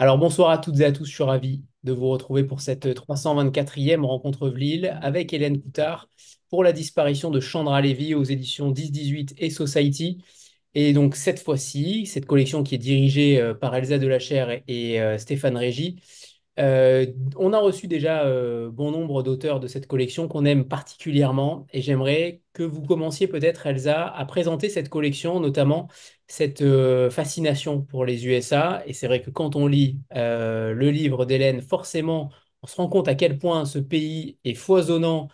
Alors bonsoir à toutes et à tous, je suis ravi de vous retrouver pour cette 324e rencontre Vlil avec Hélène Coutard pour la disparition de Chandra Levy aux éditions 10-18 et Society. Et donc cette fois-ci, cette collection qui est dirigée par Elsa Delachère et Stéphane Régis, on a reçu déjà bon nombre d'auteurs de cette collection qu'on aime particulièrement et j'aimerais que vous commenciez peut-être, Elsa, à présenter cette collection, notamment cette fascination pour les USA. Et c'est vrai que quand on lit le livre d'Hélène, forcément, on se rend compte à quel point ce pays est foisonnant,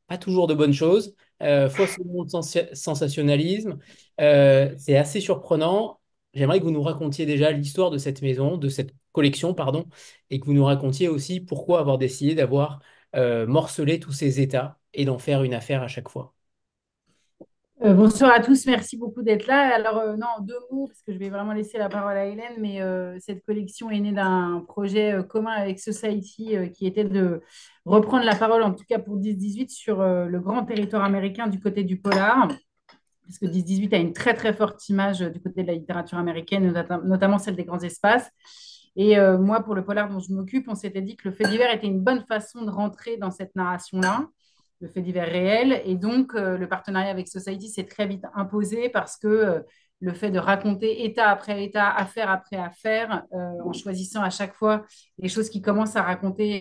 pas toujours de bonnes choses, foisonnant de sensationnalisme. C'est assez surprenant. J'aimerais que vous nous racontiez déjà l'histoire de cette maison, de cette collection, pardon, et que vous nous racontiez aussi pourquoi avoir décidé d'avoir morcelé tous ces états et d'en faire une affaire à chaque fois. Bonsoir à tous, merci beaucoup d'être là. Alors, non, en deux mots, parce que je vais vraiment laisser la parole à Hélène, mais cette collection est née d'un projet commun avec Society qui était de reprendre la parole, en tout cas pour 10-18, sur le grand territoire américain du côté du polar, parce que 10-18 a une très très forte image du côté de la littérature américaine, notamment celle des grands espaces. Et moi, pour le polar dont je m'occupe, on s'était dit que le fait divers était une bonne façon de rentrer dans cette narration-là, le fait divers réel. Et donc, le partenariat avec Society s'est très vite imposé parce que le fait de raconter état après état, affaire après affaire, en choisissant à chaque fois les choses qui commencent à raconter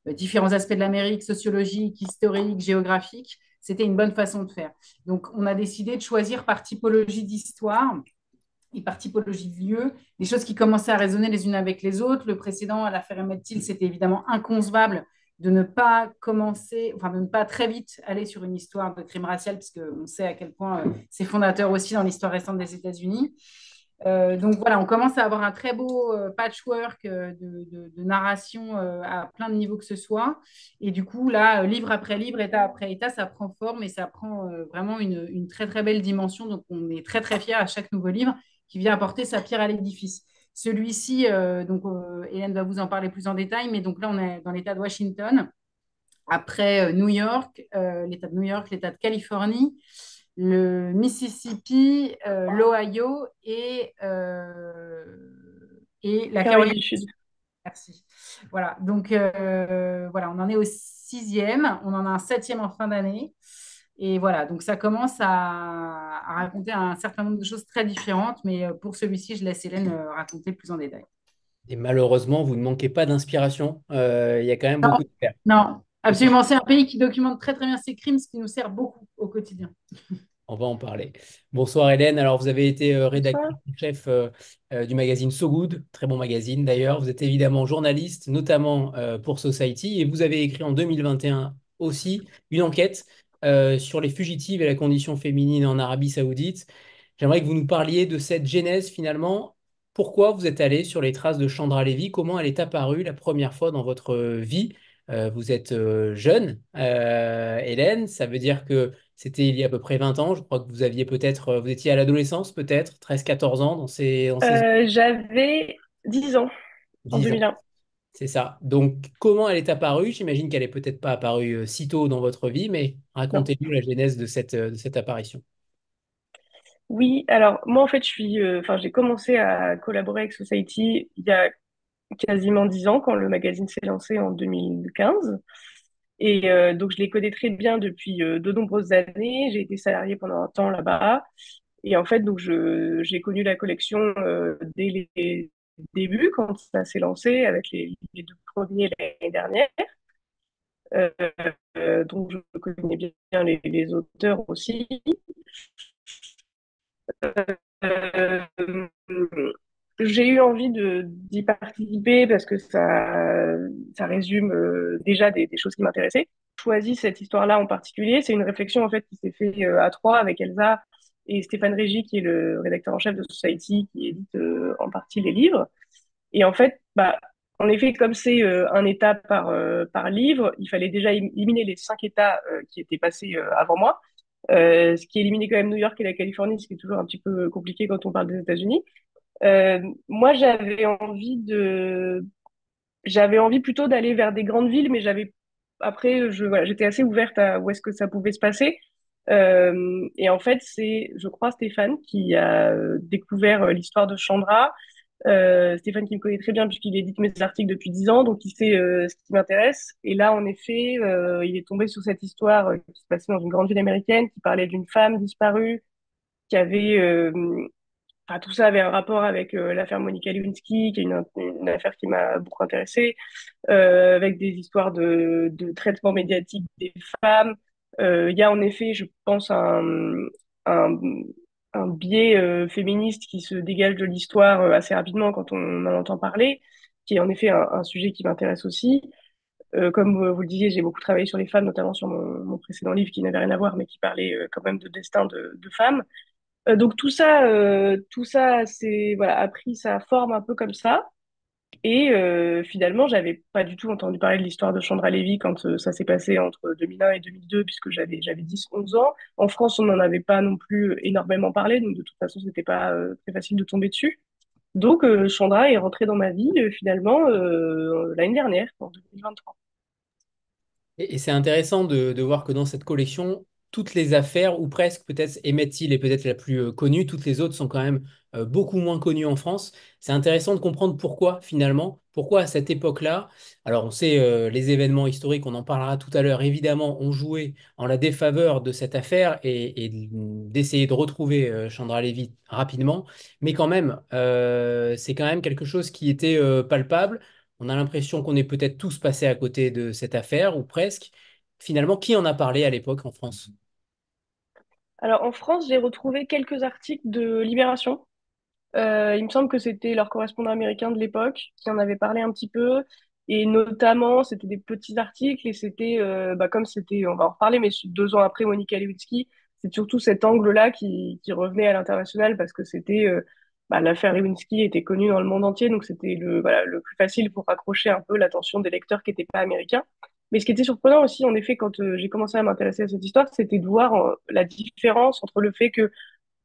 différents aspects de l'Amérique, sociologique, historique, géographique, c'était une bonne façon de faire. Donc, on a décidé de choisir par typologie d'histoire et par typologie de lieu, des choses qui commençaient à résonner les unes avec les autres. Le précédent, à l'affaire Emmett Till, c'était évidemment inconcevable de ne pas commencer, enfin de ne pas très vite aller sur une histoire de crime racial, puisqu'on sait à quel point c'est fondateur aussi dans l'histoire récente des États-Unis. Donc voilà, on commence à avoir un très beau patchwork de narration à plein de niveaux que ce soit. Et du coup, là, livre après livre, état après état, ça prend forme et ça prend vraiment une très très belle dimension. Donc on est très très fiers à chaque nouveau livre qui vient apporter sa pierre à l'édifice. Celui-ci, Hélène va vous en parler plus en détail, mais donc là, on est dans l'État de Washington, après New York, l'État de New York, l'État de Californie, le Mississippi, l'Ohio et la Caroline Caroline. du Sud. Merci. Voilà, donc voilà, on en est au sixième, on en a un septième en fin d'année. Et voilà, donc ça commence à raconter un certain nombre de choses très différentes, mais pour celui-ci, je laisse Hélène raconter plus en détail. Et malheureusement, vous ne manquez pas d'inspiration. Il y a quand même Non, beaucoup de faire. non, C'est ça. absolument. C'est un pays qui documente très très bien ses crimes, ce qui nous sert beaucoup au quotidien. On va en parler. Bonsoir Hélène. Alors vous avez été rédactrice Bonsoir. en chef du magazine So Good, très bon magazine d'ailleurs. Vous êtes évidemment journaliste, notamment pour Society, et vous avez écrit en 2021 aussi une enquête sur les fugitives et la condition féminine en Arabie Saoudite. J'aimerais que vous nous parliez de cette genèse finalement. Pourquoi vous êtes allé sur les traces de Chandra Levy? Comment elle est apparue la première fois dans votre vie? Vous êtes jeune, Hélène. Ça veut dire que c'était il y a à peu près 20 ans. Je crois que vous aviez peut-être, vous étiez à l'adolescence peut-être, 13-14 ans dans ces J'avais 10 ans en 10 ans. 2001. C'est ça. Donc, comment elle est apparue? J'imagine qu'elle est peut-être pas apparue si tôt dans votre vie, mais Non. racontez-nous la genèse de cette apparition. Oui, alors moi en fait, enfin, j'ai commencé à collaborer avec Society il y a quasiment 10 ans quand le magazine s'est lancé en 2015. Et donc je les connais très bien depuis de nombreuses années. J'ai été salariée pendant un temps là-bas. Et en fait, donc j'ai connu la collection dès les débuts quand ça s'est lancé avec les deux premiers l'année dernière. Euh, donc je connais bien les auteurs aussi. Euh, j'ai eu envie d'y participer parce que ça résume déjà des choses qui m'intéressaient. J'ai choisi cette histoire-là en particulier. C'est une réflexion en fait qui s'est fait à trois avec Elsa et Stéphane Régis, qui est le rédacteur en chef de Society, qui édite en partie les livres. Et en fait, bah, en effet, comme c'est un état par livre, il fallait déjà éliminer les 5 états qui étaient passés avant moi, ce qui éliminait quand même New York et la Californie, ce qui est toujours un petit peu compliqué quand on parle des États-Unis. Moi, j'avais envie plutôt d'aller vers des grandes villes, mais après, voilà, j'étais assez ouverte à où est-ce que ça pouvait se passer. Et en fait, c'est, je crois, Stéphane qui a découvert l'histoire de Chandra. Stéphane qui me connaît très bien puisqu'il édite mes articles depuis 10 ans, donc il sait ce qui m'intéresse. Et là, en effet, il est tombé sur cette histoire qui se passait dans une grande ville américaine, qui parlait d'une femme disparue, qui avait... enfin, tout ça avait un rapport avec l'affaire Monica Lewinsky, qui est une affaire qui m'a beaucoup intéressée, avec des histoires de traitement médiatique des femmes. Il y a en effet, je pense, un, un biais féministe qui se dégage de l'histoire assez rapidement quand on en entend parler, qui est en effet un sujet qui m'intéresse aussi. Comme vous le disiez, j'ai beaucoup travaillé sur les femmes, notamment sur mon précédent livre qui n'avait rien à voir, mais qui parlait quand même de destin de femmes. Donc tout ça, c'est voilà, a pris sa forme un peu comme ça. Et finalement, j'avais pas du tout entendu parler de l'histoire de Chandra Levy quand ça s'est passé entre 2001 et 2002, puisque j'avais 10 11 ans. En France, on n'en avait pas non plus énormément parlé, donc de toute façon, c'était pas très facile de tomber dessus. Donc Chandra est rentré dans ma vie finalement l'année dernière, en 2023. Et c'est intéressant de voir que dans cette collection, toutes les affaires, ou presque, peut-être Emmett Till est peut-être la plus connue, toutes les autres sont quand même beaucoup moins connues en France. C'est intéressant de comprendre pourquoi, finalement, pourquoi à cette époque-là, alors on sait les événements historiques, on en parlera tout à l'heure, évidemment, ont joué en la défaveur de cette affaire et d'essayer de retrouver Chandra Levy rapidement, mais quand même, c'est quand même quelque chose qui était palpable. On a l'impression qu'on est peut-être tous passés à côté de cette affaire, ou presque. Finalement, qui en a parlé à l'époque en France? Alors en France, j'ai retrouvé quelques articles de Libération. Il me semble que c'était leur correspondant américain de l'époque qui en avait parlé un petit peu. Et notamment, c'était des petits articles et c'était, comme c'était, on va en reparler, mais 2 ans après Monica Lewinsky, c'est surtout cet angle-là qui revenait à l'international parce que c'était, l'affaire Lewinsky était connue dans le monde entier, donc c'était le plus facile pour raccrocher un peu l'attention des lecteurs qui n'étaient pas américains. Mais ce qui était surprenant aussi, en effet, quand j'ai commencé à m'intéresser à cette histoire, c'était de voir la différence entre le fait que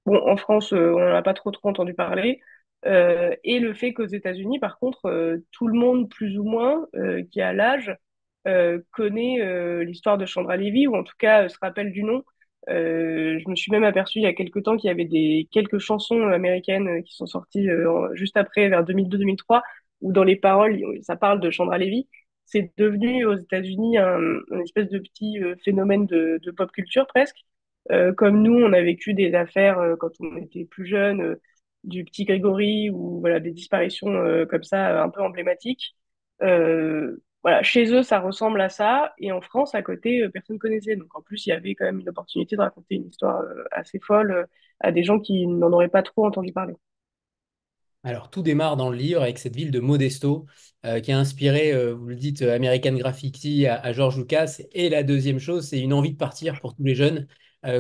bon, en France, on n'en a pas trop entendu parler. Et le fait qu'aux États-Unis, par contre, tout le monde, plus ou moins, qui a l'âge, connaît l'histoire de Chandra Levy, ou en tout cas se rappelle du nom. Je me suis même aperçue il y a quelques temps qu'il y avait quelques chansons américaines qui sont sorties juste après, vers 2002-2003, où dans les paroles, ça parle de Chandra Levy. C'est devenu aux États-Unis un espèce de petit phénomène de pop culture presque. Comme nous, on a vécu des affaires quand on était plus jeune, du petit Grégory ou voilà des disparitions comme ça un peu emblématiques. Voilà, chez eux, ça ressemble à ça, et en France, à côté, personne connaissait. Donc en plus, il y avait quand même une opportunité de raconter une histoire assez folle à des gens qui n'en auraient pas trop entendu parler. Alors, tout démarre dans le livre avec cette ville de Modesto qui a inspiré, vous le dites, American Graffiti à George Lucas. Et la deuxième chose, c'est une envie de partir pour tous les jeunes.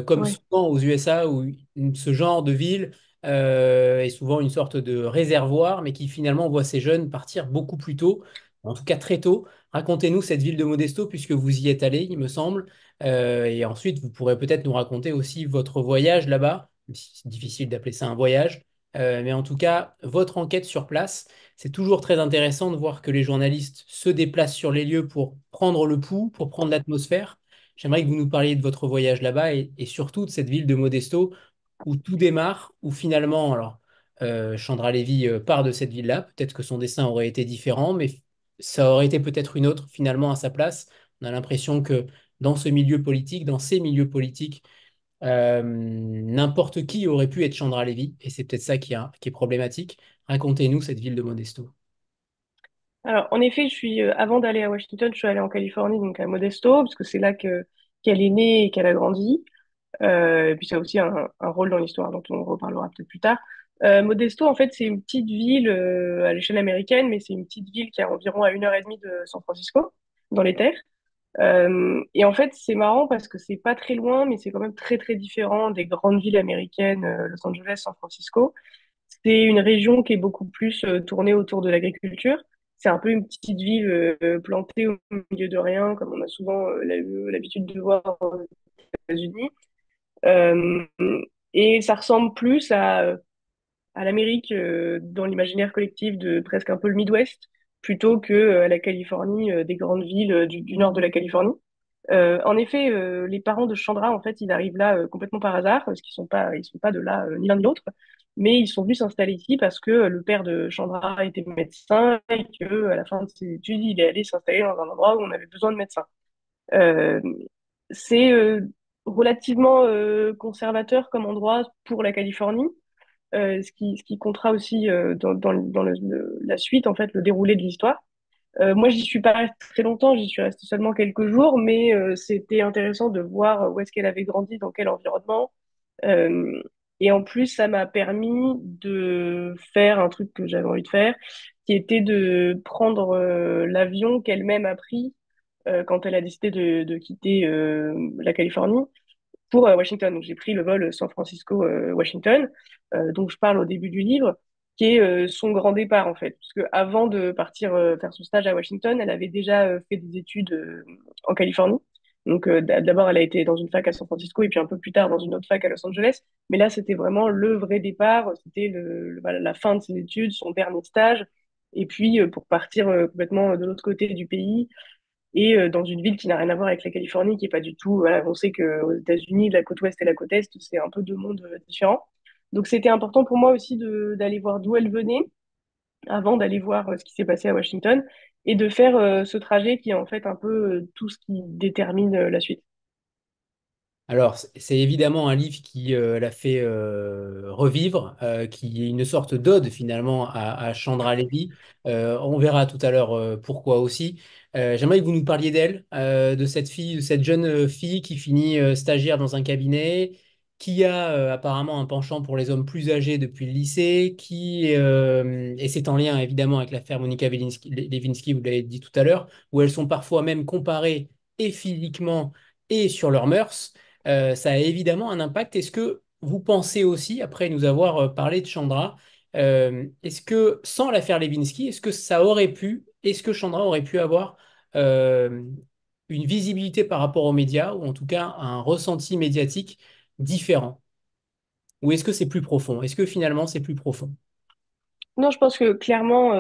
Comme Ouais. souvent aux USA, où ce genre de ville est souvent une sorte de réservoir, mais qui finalement voit ces jeunes partir beaucoup plus tôt, en tout cas très tôt. Racontez-nous cette ville de Modesto, puisque vous y êtes allé, il me semble. Et ensuite, vous pourrez peut-être nous raconter aussi votre voyage là-bas, même si c'est difficile d'appeler ça un voyage. Mais en tout cas, votre enquête sur place, c'est toujours très intéressant de voir que les journalistes se déplacent sur les lieux pour prendre le pouls, pour prendre l'atmosphère. J'aimerais que vous nous parliez de votre voyage là-bas et surtout de cette ville de Modesto où tout démarre, où finalement, alors, Chandra Levy part de cette ville-là. Peut-être que son destin aurait été différent, mais ça aurait été peut-être une autre finalement à sa place. On a l'impression que dans ce milieu politique, dans ces milieux politiques, n'importe qui aurait pu être Chandra Levy, et c'est peut-être ça qui est problématique. Racontez-nous cette ville de Modesto. Alors, en effet, avant d'aller à Washington, je suis allée en Californie, donc à Modesto, parce que c'est là qu'elle est née et qu'elle a grandi. Et puis ça a aussi un rôle dans l'histoire dont on reparlera peut-être plus tard. Modesto, en fait, c'est une petite ville à l'échelle américaine, mais c'est une petite ville qui est environ à 1 heure et demie de San Francisco, dans les terres. Et en fait, c'est marrant parce que c'est pas très loin, mais c'est quand même très différent des grandes villes américaines, Los Angeles, San Francisco. C'est une région qui est beaucoup plus tournée autour de l'agriculture. C'est un peu une petite ville plantée au milieu de rien, comme on a souvent l'habitude de voir aux États-Unis. Euh, et ça ressemble plus à l'Amérique dans l'imaginaire collectif de presque un peu le Midwest, plutôt que à la Californie, des grandes villes du nord de la Californie. En effet, les parents de Chandra, en fait, ils arrivent là complètement par hasard, parce qu'ils sont pas de là ni l'un ni l'autre. mais ils sont venus s'installer ici parce que le père de Chandra était médecin et que à la fin de ses études, il est allé s'installer dans un endroit où on avait besoin de médecins. Euh, c'est relativement conservateur comme endroit pour la Californie, ce qui comptera aussi dans la suite, en fait, le déroulé de l'histoire. Moi, j'y suis pas restée très longtemps, j'y suis restée seulement quelques jours, mais c'était intéressant de voir où est-ce qu'elle avait grandi, dans quel environnement. Euh, et en plus, ça m'a permis de faire un truc que j'avais envie de faire, qui était de prendre l'avion qu'elle-même a pris quand elle a décidé de quitter la Californie pour Washington. Donc, j'ai pris le vol San Francisco-Washington, dont je parle au début du livre, qui est son grand départ, en fait. Parce que avant de partir faire son stage à Washington, elle avait déjà fait des études en Californie. Donc, d'abord, elle a été dans une fac à San Francisco et puis un peu plus tard dans une autre fac à Los Angeles. Mais là, c'était vraiment le vrai départ. C'était voilà, la fin de ses études, son dernier stage. Et puis, pour partir complètement de l'autre côté du pays, et dans une ville qui n'a rien à voir avec la Californie, qui est pas du tout. Voilà, on sait qu'aux États-Unis, la côte ouest et la côte est, c'est un peu deux mondes différents. Donc c'était important pour moi aussi d'aller voir d'où elle venait avant d'aller voir ce qui s'est passé à Washington et de faire ce trajet qui est en fait un peu tout ce qui détermine la suite. Alors, c'est évidemment un livre qui l'a fait revivre, qui est une sorte d'ode finalement à Chandra Levy. On verra tout à l'heure pourquoi aussi. J'aimerais que vous nous parliez d'elle, de cette fille, de cette jeune fille qui finit stagiaire dans un cabinet, qui a apparemment un penchant pour les hommes plus âgés depuis le lycée, et c'est en lien évidemment avec l'affaire Monica Lewinsky, vous l'avez dit tout à l'heure, où elles sont parfois même comparées et physiquement et sur leurs mœurs. Ça a évidemment un impact. Est-ce que vous pensez aussi, après nous avoir parlé de Chandra, est-ce que sans l'affaire Levinsky, est-ce que Chandra aurait pu avoir euh, une visibilité par rapport aux médias, ou en tout cas un ressenti médiatique différent? Ou est-ce que c'est plus profond? Est-ce que finalement c'est plus profond? Non, je pense que clairement,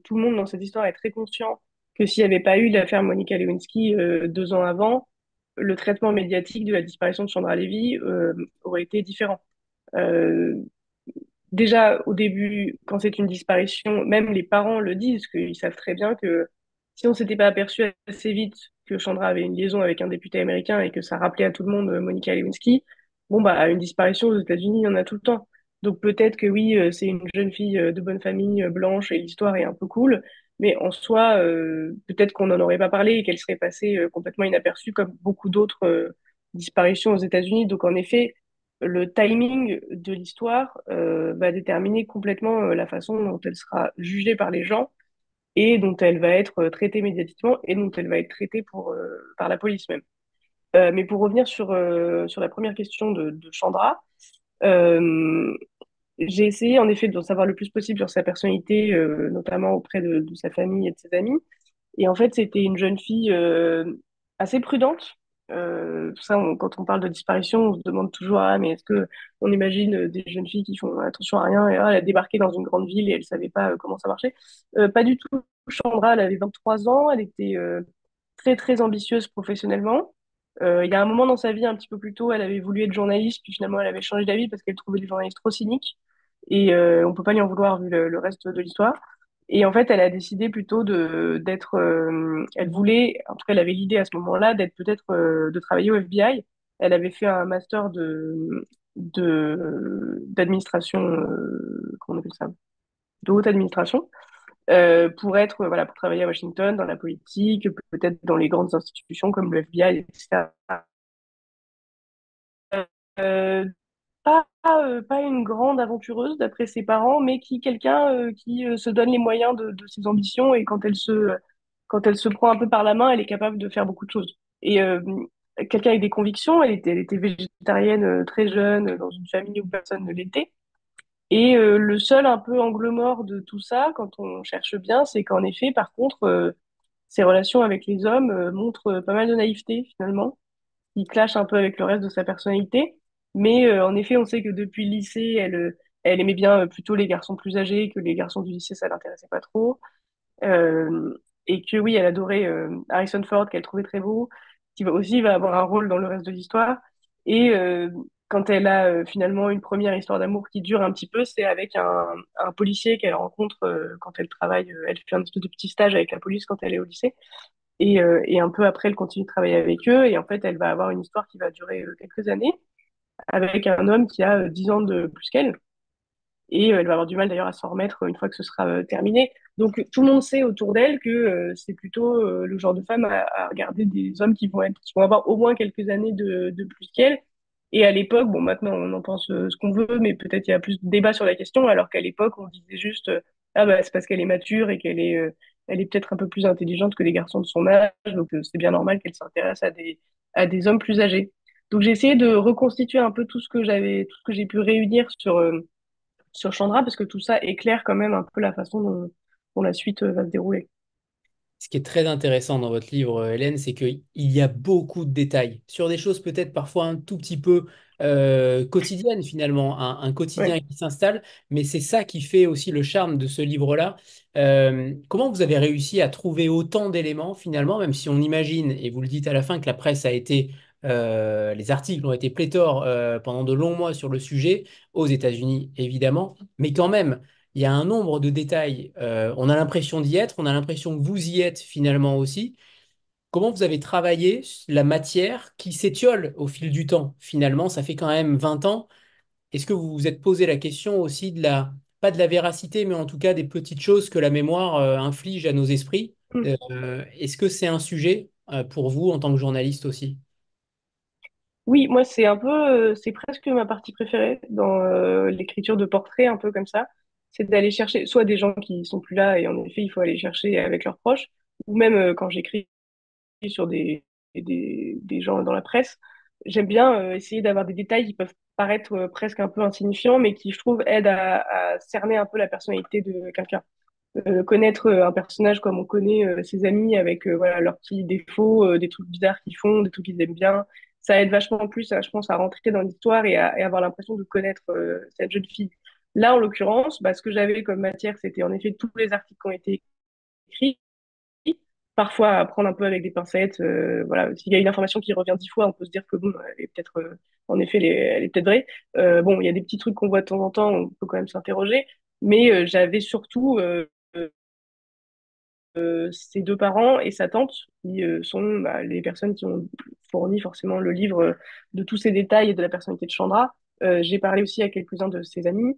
tout le monde dans cette histoire est très conscient que s'il n'y avait pas eu l'affaire Monica Lewinsky 2 ans avant, le traitement médiatique de la disparition de Chandra Levy aurait été différent. Euh, Déjà, au début, quand c'est une disparition, même les parents le disent, qu'ils savent très bien que si on s'était pas aperçu assez vite que Chandra avait une liaison avec un député américain et que ça rappelait à tout le monde Monica Lewinsky, bon, bah, une disparition aux États-Unis, il y en a tout le temps. Donc peut-être que oui, c'est une jeune fille de bonne famille, blanche, et l'histoire est un peu cool, mais en soi, peut-être qu'on n'en aurait pas parlé et qu'elle serait passée complètement inaperçue comme beaucoup d'autres disparitions aux États-Unis. Donc en effet, le timing de l'histoire va déterminer complètement la façon dont elle sera jugée par les gens et dont elle va être traitée médiatiquement et dont elle va être traitée par la police même. Mais pour revenir sur la première question de Chandra, euh, j'ai essayé en effet d'en savoir le plus possible sur sa personnalité, notamment auprès de sa famille et de ses amis. Et en fait, c'était une jeune fille assez prudente. Ça, quand on parle de disparition, on se demande toujours, ah, mais est-ce que on imagine des jeunes filles qui font attention à rien et ah, elle a débarqué dans une grande ville et elle savait pas comment ça marchait. Pas du tout. Chandra, elle avait 23 ans, elle était très très ambitieuse professionnellement. Il y a un moment dans sa vie, un petit peu plus tôt, elle avait voulu être journaliste, puis finalement elle avait changé d'avis parce qu'elle trouvait les journalistes trop cyniques. Et on peut pas lui en vouloir vu le reste de l'histoire. Et en fait, elle a décidé plutôt d'être. Elle voulait, en tout cas, elle avait l'idée à ce moment-là d'être peut-être de travailler au FBI. Elle avait fait un master d'administration, comment on appelle ça, de haute administration, pour être voilà pour travailler à Washington dans la politique, peut-être dans les grandes institutions comme le FBI, etc. Euh, pas une grande aventureuse d'après ses parents, mais quelqu'un qui se donne les moyens de ses ambitions et quand elle se prend un peu par la main, elle est capable de faire beaucoup de choses. Et quelqu'un avec des convictions, elle était végétarienne très jeune, dans une famille où personne ne l'était. Et le seul un peu angle mort de tout ça, quand on cherche bien, c'est qu'en effet, par contre, ses relations avec les hommes montrent pas mal de naïveté finalement qui clash un peu avec le reste de sa personnalité. Mais en effet, on sait que depuis le lycée, elle aimait bien plutôt les garçons plus âgés, que les garçons du lycée, ça l'intéressait pas trop. Euh, et que oui, elle adorait Harrison Ford, qu'elle trouvait très beau, qui va aussi va avoir un rôle dans le reste de l'histoire. Et quand elle a finalement une première histoire d'amour qui dure un petit peu, c'est avec un policier qu'elle rencontre quand elle travaille. Elle fait un espèce de petit stage avec la police quand elle est au lycée. Et un peu après, elle continue de travailler avec eux. Et en fait, elle va avoir une histoire qui va durer quelques années avec un homme qui a 10 ans de plus qu'elle. Et elle va avoir du mal d'ailleurs à s'en remettre une fois que ce sera terminé. Donc tout le monde sait autour d'elle que c'est plutôt le genre de femme à regarder des hommes qui vont avoir au moins quelques années de plus qu'elle. Et à l'époque, bon maintenant on en pense ce qu'on veut, mais peut-être il y a plus de débat sur la question, alors qu'à l'époque on disait juste ah bah c'est parce qu'elle est mature et elle est peut-être un peu plus intelligente que les garçons de son âge, donc c'est bien normal qu'elle s'intéresse à des hommes plus âgés. Donc j'ai essayé de reconstituer un peu tout ce que j'ai pu réunir sur Chandra, parce que tout ça éclaire quand même un peu la façon dont la suite va se dérouler. Ce qui est très intéressant dans votre livre, Hélène, c'est qu'il y a beaucoup de détails sur des choses peut-être parfois un tout petit peu quotidiennes finalement, un quotidien Ouais. qui s'installe, mais c'est ça qui fait aussi le charme de ce livre-là. Comment vous avez réussi à trouver autant d'éléments finalement, même si on imagine, et vous le dites à la fin, que la presse a été, les articles ont été pléthores pendant de longs mois sur le sujet, aux États-Unis évidemment, mais quand même il y a un nombre de détails. On a l'impression d'y être, on a l'impression que vous y êtes finalement aussi. Comment vous avez travaillé la matière qui s'étiole au fil du temps? Finalement, ça fait quand même 20 ans. Est-ce que vous vous êtes posé la question aussi de la, pas de la véracité, mais en tout cas des petites choses que la mémoire inflige à nos esprits? Mm. Est-ce que c'est un sujet pour vous en tant que journaliste aussi? Oui, moi c'est un peu, c'est presque ma partie préférée dans l'écriture de portraits, un peu comme ça. C'est d'aller chercher soit des gens qui sont plus là et en effet il faut aller chercher avec leurs proches, ou même quand j'écris sur des gens dans la presse, j'aime bien essayer d'avoir des détails qui peuvent paraître presque un peu insignifiants, mais qui je trouve aident à cerner un peu la personnalité de quelqu'un. Connaître un personnage comme on connaît ses amis avec voilà, leurs petits défauts, des trucs bizarres qu'ils font, des trucs qu'ils aiment bien. Ça aide vachement plus, je pense, à rentrer dans l'histoire et avoir l'impression de connaître cette jeune fille. Là, en l'occurrence, bah, ce que j'avais comme matière, c'était en effet tous les articles qui ont été écrits. Parfois, à prendre un peu avec des pincettes. Voilà, s'il y a une information qui revient 10 fois, on peut se dire que bon, elle est peut-être, en effet, elle est peut-être vraie. Bon, il y a des petits trucs qu'on voit de temps en temps, on peut quand même s'interroger. Mais j'avais surtout ses deux parents et sa tante, qui sont bah, les personnes qui ont fourni forcément le livre de tous ces détails et de la personnalité de Chandra. J'ai parlé aussi à quelques-uns de ses amis.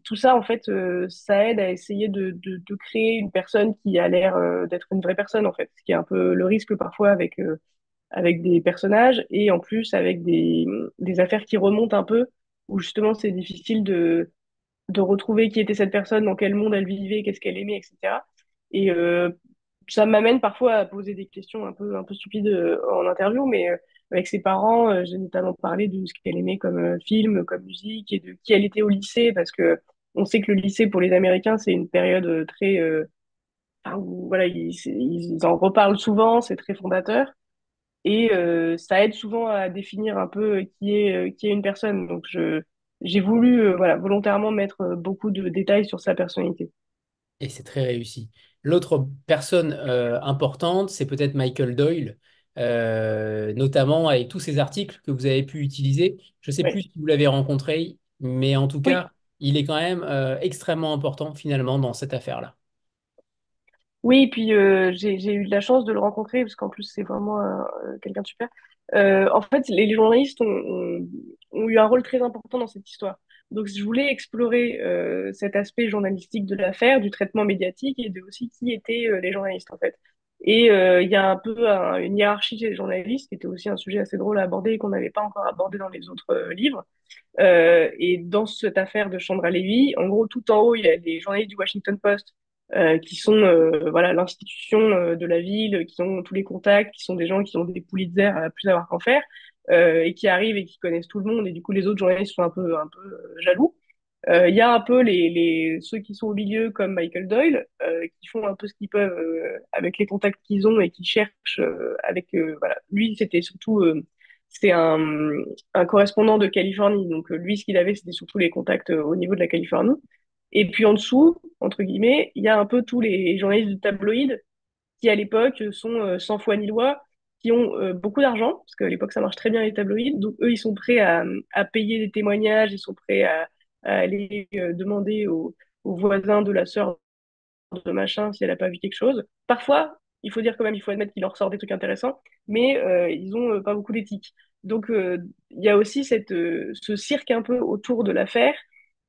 Tout ça, en fait, ça aide à essayer de créer une personne qui a l'air d'être une vraie personne, en fait, ce qui est un peu le risque parfois avec des personnages et en plus avec des affaires qui remontent un peu, où justement c'est difficile de retrouver qui était cette personne, dans quel monde elle vivait, qu'est-ce qu'elle aimait, etc. Et ça m'amène parfois à poser des questions un peu stupides en interview, mais avec ses parents, j'ai notamment parlé de ce qu'elle aimait comme film, comme musique, et de qui elle était au lycée, parce que on sait que le lycée pour les Américains, c'est une période très, enfin, où, voilà, ils en reparlent souvent, c'est très fondateur, et ça aide souvent à définir un peu qui est une personne. Donc j'ai voulu voilà, volontairement mettre beaucoup de détails sur sa personnalité. Et c'est très réussi. L'autre personne importante, c'est peut-être Michael Doyle, notamment avec tous ces articles que vous avez pu utiliser. Je ne sais plus Ouais. si vous l'avez rencontré, mais en tout Oui, cas, il est quand même extrêmement important finalement dans cette affaire-là. oui, et puis j'ai eu de la chance de le rencontrer parce qu'en plus c'est vraiment quelqu'un de super. En fait, les journalistes ont eu un rôle très important dans cette histoire. Donc je voulais explorer cet aspect journalistique de l'affaire, du traitement médiatique et de aussi qui étaient les journalistes en fait. Et il y a un peu une hiérarchie chez les journalistes qui était aussi un sujet assez drôle à aborder et qu'on n'avait pas encore abordé dans les autres livres. Et dans cette affaire de Chandra Levy, en gros, tout en haut, il y a les journalistes du Washington Post qui sont voilà l'institution de la ville, qui ont tous les contacts, qui sont des gens qui ont des Pulitzer à plus avoir qu'en faire, et qui arrivent et qui connaissent tout le monde. Et du coup, les autres journalistes sont un peu jaloux. Il y a un peu ceux qui sont au milieu, comme Michael Doyle, qui font un peu ce qu'ils peuvent avec les contacts qu'ils ont et qui cherchent avec. Voilà. Lui, c'était surtout. C'est un correspondant de Californie. Donc, lui, ce qu'il avait, c'était surtout les contacts au niveau de la Californie. Et puis en dessous, entre guillemets, il y a un peu tous les journalistes de tabloïd qui, à l'époque, sont sans foi ni loi, qui ont beaucoup d'argent, parce qu'à l'époque, ça marche très bien les tabloïds. Donc, eux, ils sont prêts à payer des témoignages, ils sont prêts à aller demander aux voisins de la sœur de machin si elle n'a pas vu quelque chose. Parfois, il faut dire quand même, il faut admettre qu'il leur sort des trucs intéressants, mais ils ont pas beaucoup d'éthique. Donc, il y a aussi ce cirque un peu autour de l'affaire,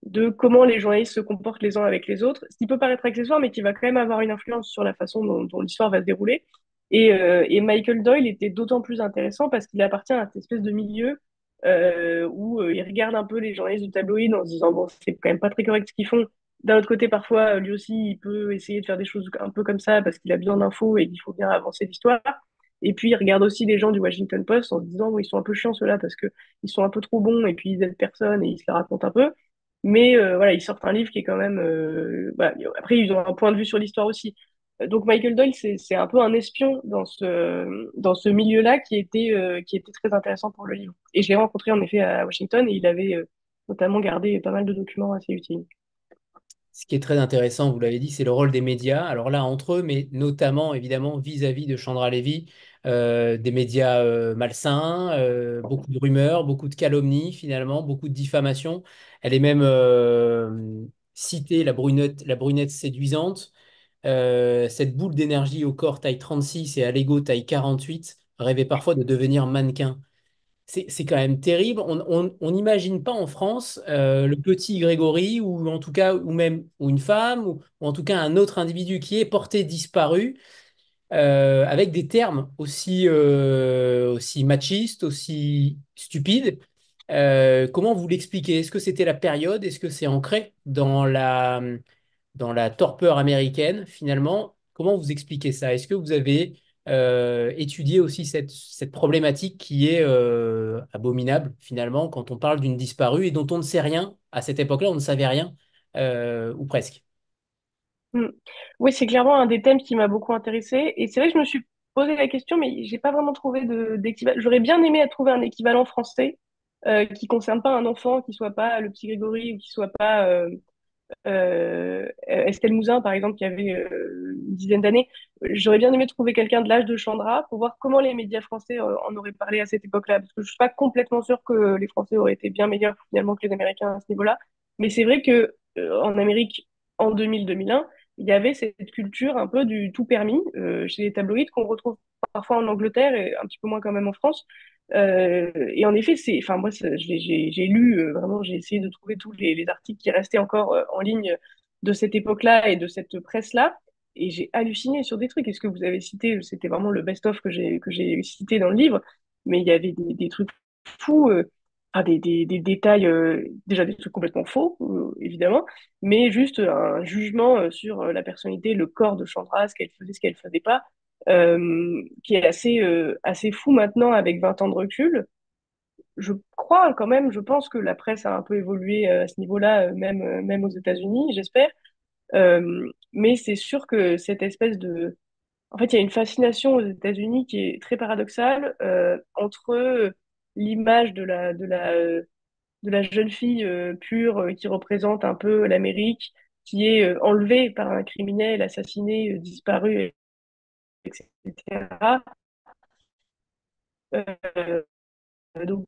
de comment les journalistes se comportent les uns avec les autres, ce qui peut paraître accessoire, mais qui va quand même avoir une influence sur la façon dont l'histoire va se dérouler. Et Michael Doyle était d'autant plus intéressant parce qu'il appartient à cette espèce de milieu où il regarde un peu les journalistes de tabloïd en se disant, bon, c'est quand même pas très correct ce qu'ils font. D'un autre côté, parfois, lui aussi, il peut essayer de faire des choses un peu comme ça parce qu'il a besoin d'infos et qu'il faut bien avancer l'histoire. Et puis, il regarde aussi des gens du Washington Post en se disant, bon, ils sont un peu chiants ceux-là parce qu'ils sont un peu trop bons et puis ils aident personne et ils se la racontent un peu. Mais voilà, ils sortent un livre qui est quand même. Voilà. Après, ils ont un point de vue sur l'histoire aussi. Donc, Michael Doyle, c'est un peu un espion dans ce milieu-là qui était très intéressant pour le livre. Et je l'ai rencontré en effet à Washington et il avait notamment gardé pas mal de documents assez utiles. Ce qui est très intéressant, vous l'avez dit, c'est le rôle des médias. Alors là, entre eux, mais notamment, évidemment, vis-à-vis de Chandra Levy, des médias malsains, beaucoup de rumeurs, beaucoup de calomnies, finalement, beaucoup de diffamations. Elle est même citée, la brunette séduisante. Cette boule d'énergie au corps taille 36 et à l'ego taille 48 rêvait parfois de devenir mannequin. C'est quand même terrible. On n'imagine pas en France le petit Grégory ou en tout cas ou même ou une femme ou en tout cas un autre individu qui est porté disparu avec des termes aussi machistes, aussi stupides. Comment vous l'expliquez? Est-ce que c'était la période? Est-ce que c'est ancré dans la torpeur américaine, finalement? Comment vous expliquez ça? Est-ce que vous avez étudié aussi cette problématique qui est abominable, finalement, quand on parle d'une disparue et dont on ne sait rien? À cette époque-là, on ne savait rien, ou presque. Mm. Oui, c'est clairement un des thèmes qui m'a beaucoup intéressée. Et c'est vrai que je me suis posé la question, mais j'ai pas vraiment trouvé d'équivalent. J'aurais bien aimé trouver un équivalent français qui concerne pas un enfant, qui soit pas le petit Grégory ou qui soit pas Estelle Mouzin, par exemple, qui avait une dizaine d'années. J'aurais bien aimé trouver quelqu'un de l'âge de Chandra pour voir comment les médias français en auraient parlé à cette époque-là. Parce que je suis pas complètement sûre que les Français auraient été bien meilleurs finalement que les Américains à ce niveau-là. Mais c'est vrai que en Amérique, en 2000-2001, il y avait cette culture un peu du tout permis chez les tabloïds qu'on retrouve parfois en Angleterre et un petit peu moins quand même en France. Et en effet, enfin moi, j'ai lu vraiment, j'ai essayé de trouver tous les articles qui restaient encore en ligne de cette époque-là et de cette presse-là, et j'ai halluciné sur des trucs. Est-ce que vous avez cité, c'était vraiment le best-of que j'ai cité dans le livre, mais il y avait des trucs fous, des détails, déjà des trucs complètement faux, évidemment, mais juste un jugement sur la personnalité, le corps de Chandra, ce qu'elle faisait pas qui est assez fou maintenant avec 20 ans de recul. Je crois quand même, je pense que la presse a un peu évolué à ce niveau-là, même aux États-Unis, j'espère. Mais c'est sûr que cette espèce de... En fait, il y a une fascination aux États-Unis qui est très paradoxale entre l'image de la jeune fille pure qui représente un peu l'Amérique, qui est enlevée par un criminel, assassiné, disparu, etc. Euh, donc,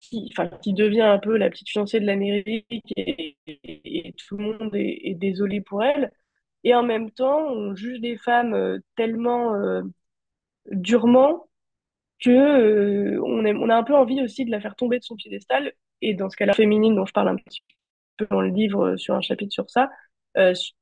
qui devient un peu la petite fiancée de l'Amérique et tout le monde est désolé pour elle. Et en même temps, on juge les femmes tellement durement que on a un peu envie aussi de la faire tomber de son piédestal. Et dans ce cas-là, féminine dont je parle un petit peu dans le livre sur un chapitre sur ça,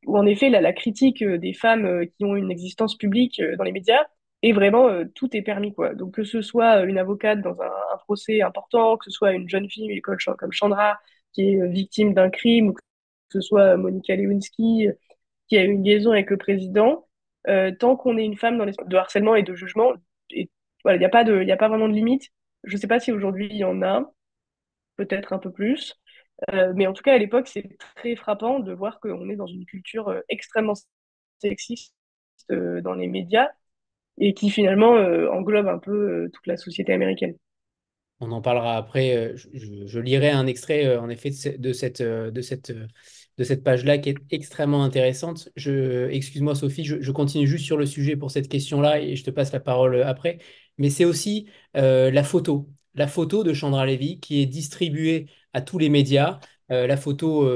où en effet la critique des femmes qui ont une existence publique dans les médias est vraiment tout est permis quoi. Donc que ce soit une avocate dans un procès important, que ce soit une jeune fille comme Chandra qui est victime d'un crime, ou que ce soit Monica Lewinsky qui a une liaison avec le président, tant qu'on est une femme dans l'espace de harcèlement et de jugement, et, voilà, il y a pas vraiment de limite. Je sais pas si aujourd'hui il y en a, peut-être un peu plus. Mais en tout cas, à l'époque, c'est très frappant de voir qu'on est dans une culture extrêmement sexiste dans les médias et qui finalement englobe un peu toute la société américaine. On en parlera après. Je lirai un extrait, en effet, de cette de cette page-là qui est extrêmement intéressante. Excuse-moi Sophie, je continue juste sur le sujet pour cette question-là et je te passe la parole après. Mais c'est aussi la photo de Chandra Levy qui est distribuée à tous les médias, la photo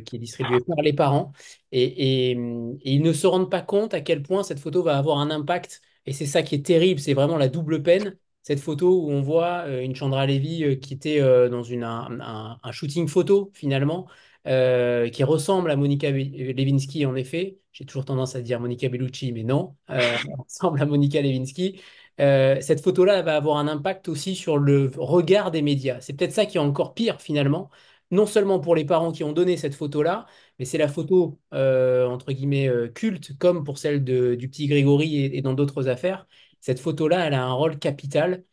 qui est distribuée par les parents. Et ils ne se rendent pas compte à quel point cette photo va avoir un impact. Et c'est ça qui est terrible, c'est vraiment la double peine. Cette photo où on voit une Chandra Levy qui était dans un shooting photo finalement, qui ressemble à Monica Lewinsky en effet. J'ai toujours tendance à dire Monica Bellucci, mais non, elle ressemble à Monica Lewinsky. Cette photo-là elle va avoir un impact aussi sur le regard des médias. C'est peut-être ça qui est encore pire finalement, non seulement pour les parents qui ont donné cette photo-là, mais c'est la photo entre guillemets culte, comme pour celle du petit Grégory et dans d'autres affaires. Cette photo-là, elle a un rôle capital.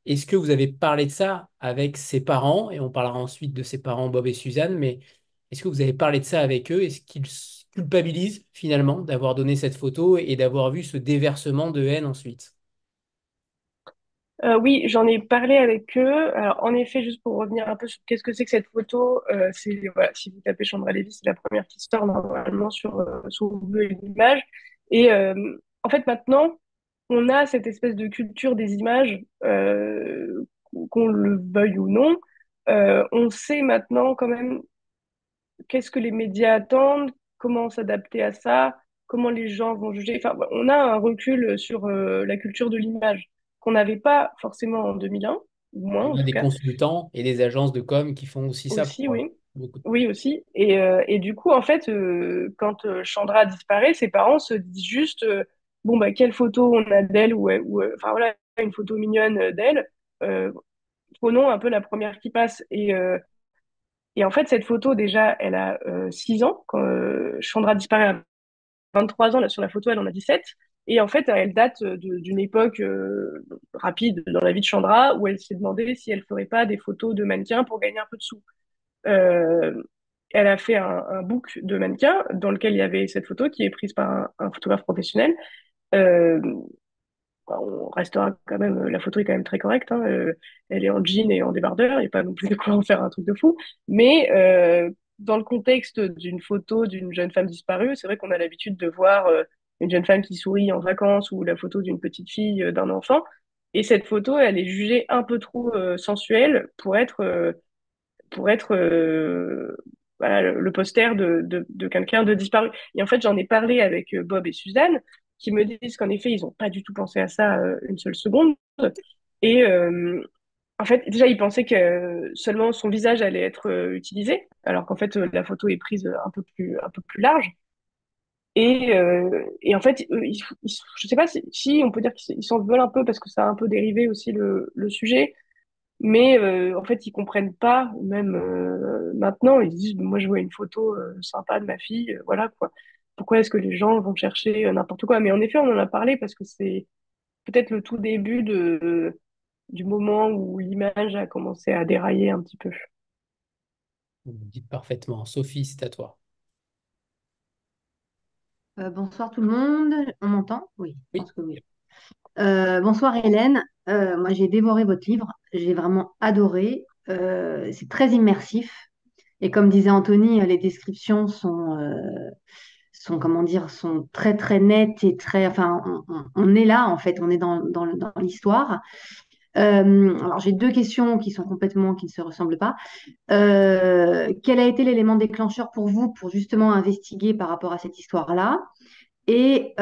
Est-ce que vous avez parlé de ça avec ses parents? Et on parlera ensuite de ses parents, Bob et Suzanne, mais est-ce que vous avez parlé de ça avec eux? Est-ce qu'ils culpabilisent finalement d'avoir donné cette photo et d'avoir vu ce déversement de haine ensuite? Oui, j'en ai parlé avec eux. Alors, en effet, juste pour revenir un peu sur qu'est-ce que c'est que cette photo, voilà, si vous tapez Chandra Levy, c'est la première qui sort normalement sur Google Images. Et en fait, maintenant, on a cette espèce de culture des images, qu'on le veuille ou non. On sait maintenant quand même qu'est-ce que les médias attendent, comment s'adapter à ça, comment les gens vont juger. Enfin, on a un recul sur la culture de l'image qu'on n'avait pas forcément en 2001, ou moins en On a tout des cas. consultants et des agences de com qui font aussi ça Aussi, pour oui. beaucoup de... Oui, aussi. Et du coup, en fait, quand Chandra disparaît, ses parents se disent juste, bon, bah, quelle photo on a d'elle, enfin voilà, une photo mignonne d'elle, euh, prenons un peu la première qui passe. Et en fait, cette photo, déjà, elle a 6 ans. Quand Chandra disparaît à 23 ans, là, sur la photo, elle en a 17. Et en fait, elle date d'une époque rapide dans la vie de Chandra où elle s'est demandé si elle ferait pas des photos de mannequins pour gagner un peu de sous. Euh, Elle a fait un book de mannequins dans lequel il y avait cette photo qui est prise par un photographe professionnel. Euh, on restera quand même, la photo est quand même très correcte, hein. Elle est en jean et en débardeur, il n'y a pas non plus de quoi en faire un truc de fou. Mais dans le contexte d'une photo d'une jeune femme disparue, c'est vrai qu'on a l'habitude de voir une jeune femme qui sourit en vacances ou la photo d'une petite fille, d'un enfant. Et cette photo, elle est jugée un peu trop sensuelle pour être voilà, le poster de quelqu'un de disparu. Et en fait, j'en ai parlé avec Bob et Suzanne, qui me disent qu'en effet, ils n'ont pas du tout pensé à ça une seule seconde. Et en fait, déjà, ils pensaient que seulement son visage allait être utilisé, alors qu'en fait, la photo est prise un peu plus large. Et en fait, je sais pas si on peut dire qu'ils s'en veulent un peu parce que ça a un peu dérivé aussi le sujet. Mais en fait, ils comprennent pas, même maintenant, ils se disent, moi je vois une photo sympa de ma fille, voilà quoi. Pourquoi est-ce que les gens vont chercher n'importe quoi? Mais en effet, on en a parlé parce que c'est peut-être le tout début du moment où l'image a commencé à dérailler un petit peu. Vous le dites parfaitement. Sophie, c'est à toi. Bonsoir tout le monde. On m'entend? Oui, je Oui. pense que oui. Bonsoir Hélène. Moi, j'ai dévoré votre livre. J'ai vraiment adoré. C'est très immersif. Et comme disait Anthony, les descriptions sont, comment dire, sont très très nettes et très. Enfin, on est là en fait. On est dans l'histoire. Alors, j'ai deux questions qui ne se ressemblent pas. Quel a été l'élément déclencheur pour vous pour justement investiguer par rapport à cette histoire-là? Et